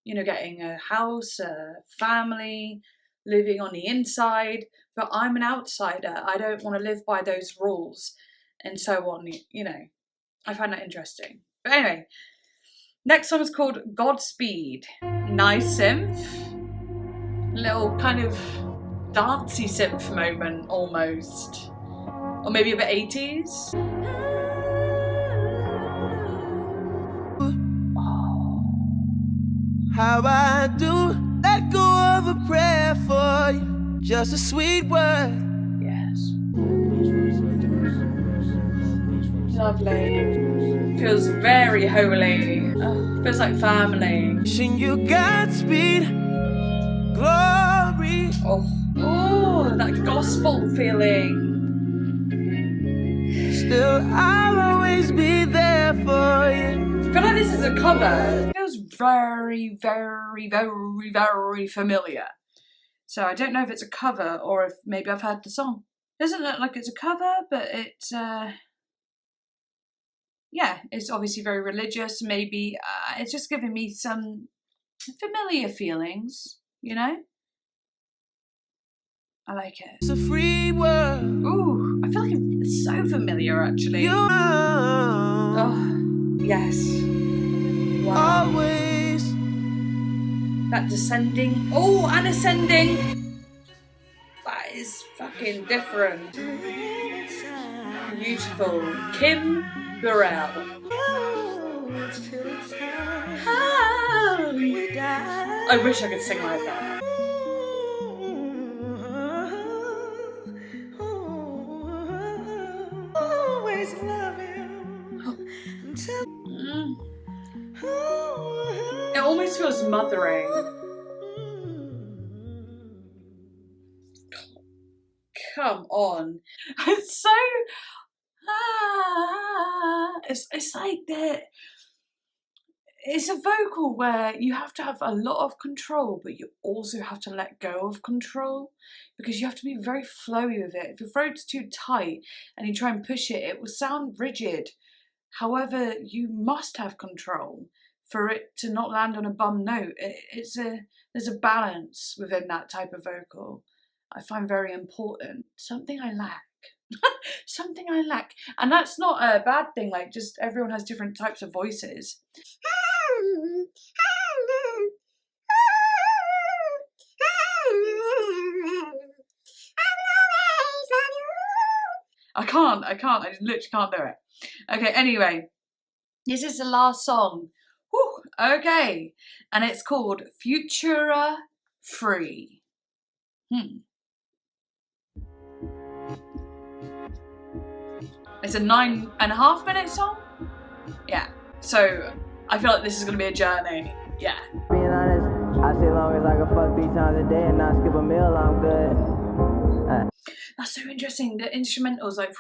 you know, getting a house, a family, living on the inside, but I'm an outsider. I don't want to live by those rules and so on, you know. I find that interesting. But anyway, next song is called Godspeed. Nice synth. Little kind of dancey synth moment almost. Or maybe a bit 80s. How I do let go of a prayer for you, just a sweet word. Yes. Lovely. Feels very holy. Oh, feels like family. Wishing you Godspeed, glory. Oh, that gospel feeling. Still, I'll always be there for you. I feel like this is a cover. It feels very, very, very, very familiar. So I don't know if it's a cover or if maybe I've heard the song. It doesn't look like it's a cover, but it's, yeah, it's obviously very religious. Maybe it's just giving me some familiar feelings, you know? I like it. It's a free world. Ooh, I feel like it's so familiar actually. Oh, yes. Wow. Always. That descending. Oh, and ascending. That is fucking different. Beautiful. Kim Burrell. I wish I could sing like that. It almost feels mothering. Come on. It's so... It's like that. It's a vocal where you have to have a lot of control, but you also have to let go of control because you have to be very flowy with it. If your throat's too tight and you try and push it, it will sound rigid. However, you must have control for it to not land on a bum note. There's a balance within that type of vocal I find very important. Something I lack. Something I lack. And that's not a bad thing, like just everyone has different types of voices. I just literally can't do it. Okay, anyway, this is the last song. Whew, okay, and it's called Futura Free. It's a 9.5 minute song? Yeah. So I feel like this is gonna be a journey. Yeah. Being honest, I say long as I can fuck 3 times a day and not skip a meal, I'm good. That's so interesting. The instrumentals, like,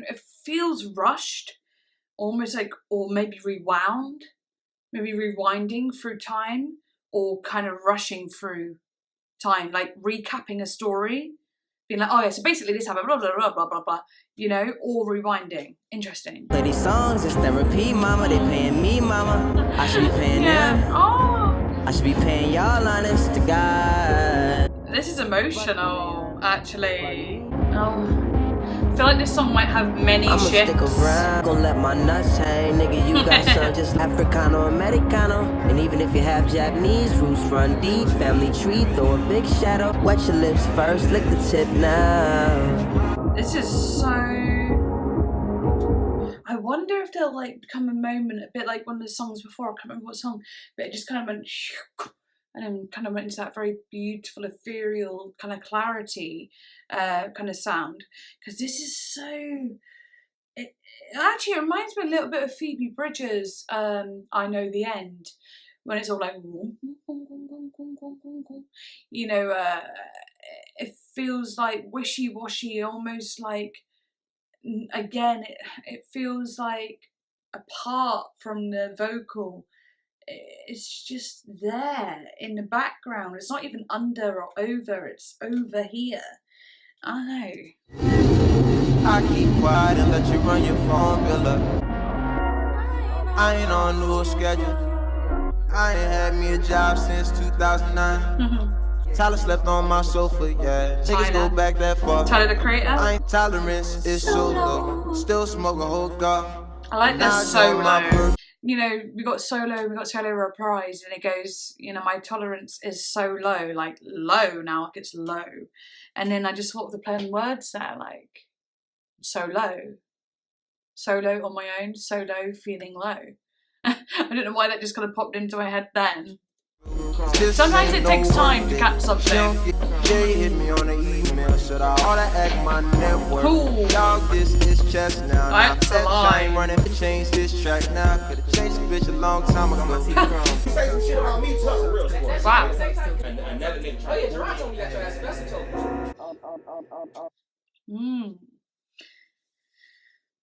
it feels rushed, almost like, or maybe rewound, maybe rewinding through time, or kind of rushing through time, like recapping a story, being like, oh yeah, so basically this happened, blah blah blah blah blah blah, you know, or rewinding. Interesting. Play these songs, it's therapy, mama. They paying me, mama. I should be paying them. Oh, I should be paying y'all, honest to God. this is emotional, actually. Oh, I feel like this song might have many I'ma shifts. stick around, gon' let my nuts hang, nigga. You got some just Africano, Americano, and even if you have Japanese roots, run deep, family tree, throw a big shadow. Wet your lips first, lick the tip now. This is so. I wonder if there'll like become a moment, a bit like one of the songs before. I can't remember what song, but it just kind of went, and then kind of went into that very beautiful, ethereal kind of clarity, kind of sound. Because this is so. It actually reminds me a little bit of Phoebe Bridgers' "I Know the End," when it's all like, you know, it feels like wishy-washy, almost like. Again, it feels like apart from the vocal. It's just there in the background. It's not even under or over, it's over here. I know. I keep quiet and let you run your phone bill up. I ain't on no schedule. I ain't had me a job since 2009. Tyler slept on my sofa, yeah. Niggas go back that far. Tyler the Creator? I ain't tolerance, it's so low. Still smoking whole dog. I like this solo. You know, we got solo reprise, and it goes, you know, my tolerance is so low, like low now, like it's low. And then I just thought of the play on words there, like so low. Solo on my own, solo feeling low. I don't know why that just kind of popped into my head then. Sometimes it takes time to catch something. Jay hit me on the email, should I order act my network? Dog, this is chess now. That's a lie. Running to change this track now. Could've changed this bitch a long time ago. Say some shit about me too. Real sport. Wow. Another nigga. Oh yeah, Gerard told me that your ass message told me.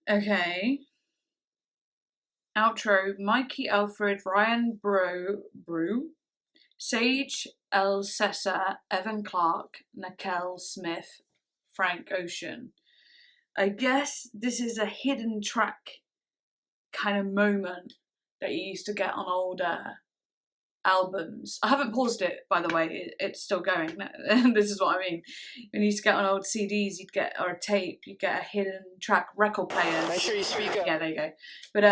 Okay. Outro: Mikey Alfred, Ryan Brew, Sage L. Sessa, Evan Clark, Nakel Smith, Frank Ocean. I guess this is a hidden track kind of moment that you used to get on older albums. I haven't paused it, by the way, it's still going. This is what I mean. When you used to get on old CDs, you'd get, or a tape, you'd get a hidden track, record players. Make sure you speak up. Yeah, there you go. But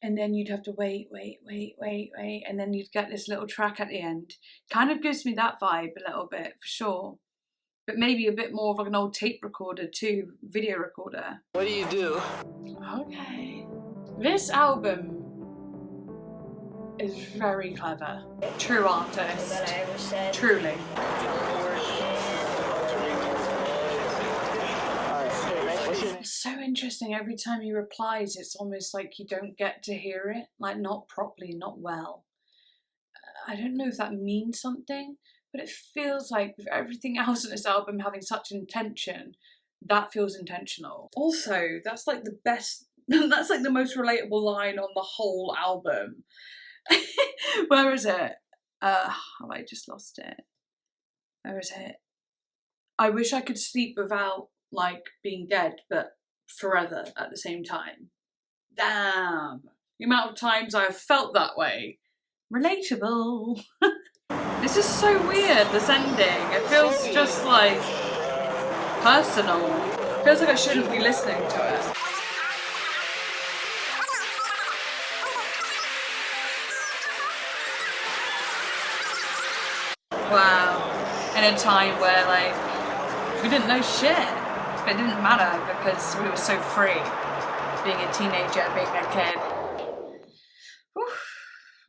and then you'd have to wait, and then you'd get this little track at the end. Kind of gives me that vibe a little bit, for sure. But maybe a bit more of like an old tape recorder too, video recorder. What do you do? Okay. This album is very clever. True artist. Truly. It's so interesting. Every time he replies, it's almost like you don't get to hear it, like not properly, not well. I don't know if that means something, but it feels like with everything else in this album having such intention, that feels intentional. Also, that's like the best, that's like the most relatable line on the whole album. Where is it? Have I just lost it? Where is it? I wish I could sleep without like being dead, but forever at the same time. Damn. The amount of times I have felt that way. Relatable. This is so weird, this ending. It feels just like personal. It feels like I shouldn't be listening to it. Wow. In a time where like we didn't know shit. But it didn't matter because we were so free. Being a teenager, being a kid. Whew.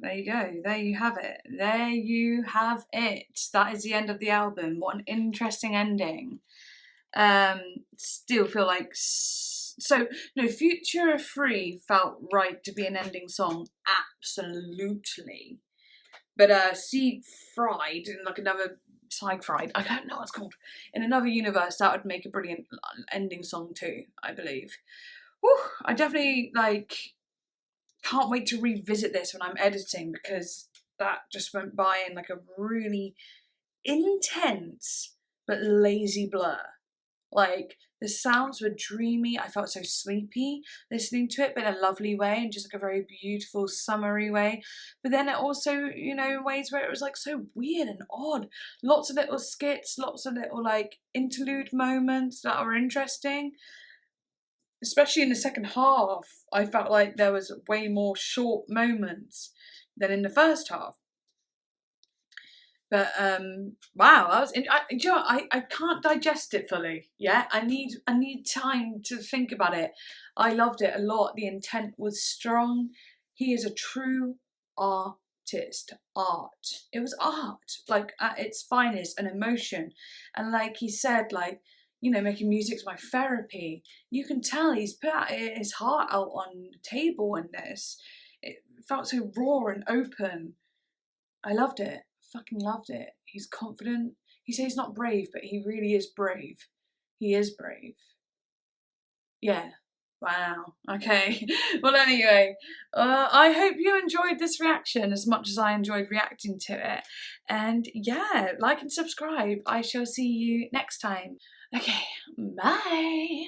there you go. There you have it. There you have it. That is the end of the album. What an interesting ending. Still feel like Futura Free felt right to be an ending song, absolutely. But Seigfried, in like another Seigfried, I don't know what it's called, in another universe, that would make a brilliant ending song too, I believe. Whew, I definitely can't wait to revisit this when I'm editing, because that just went by in like a really intense but lazy blur. Like, the sounds were dreamy. I felt so sleepy listening to it, but in a lovely way, and just like a very beautiful, summery way. But then it also, ways where it was like so weird and odd. Lots of little skits, lots of little like interlude moments that were interesting. Especially in the second half, I felt like there was way more short moments than in the first half. But wow, that was. I can't digest it fully. Yeah, I need time to think about it. I loved it a lot. The intent was strong. He is a true artist. Art. It was art, like at its finest, an emotion, and like he said, like, making music's my therapy. You can tell he's put his heart out on the table in this. It felt so raw and open. I loved it. Fucking loved it. He's confident. He says he's not brave, but he really is brave. He is brave. Yeah. Wow. Okay. Well, anyway, I hope you enjoyed this reaction as much as I enjoyed reacting to it. And yeah, like and subscribe. I shall see you next time. Okay. Bye.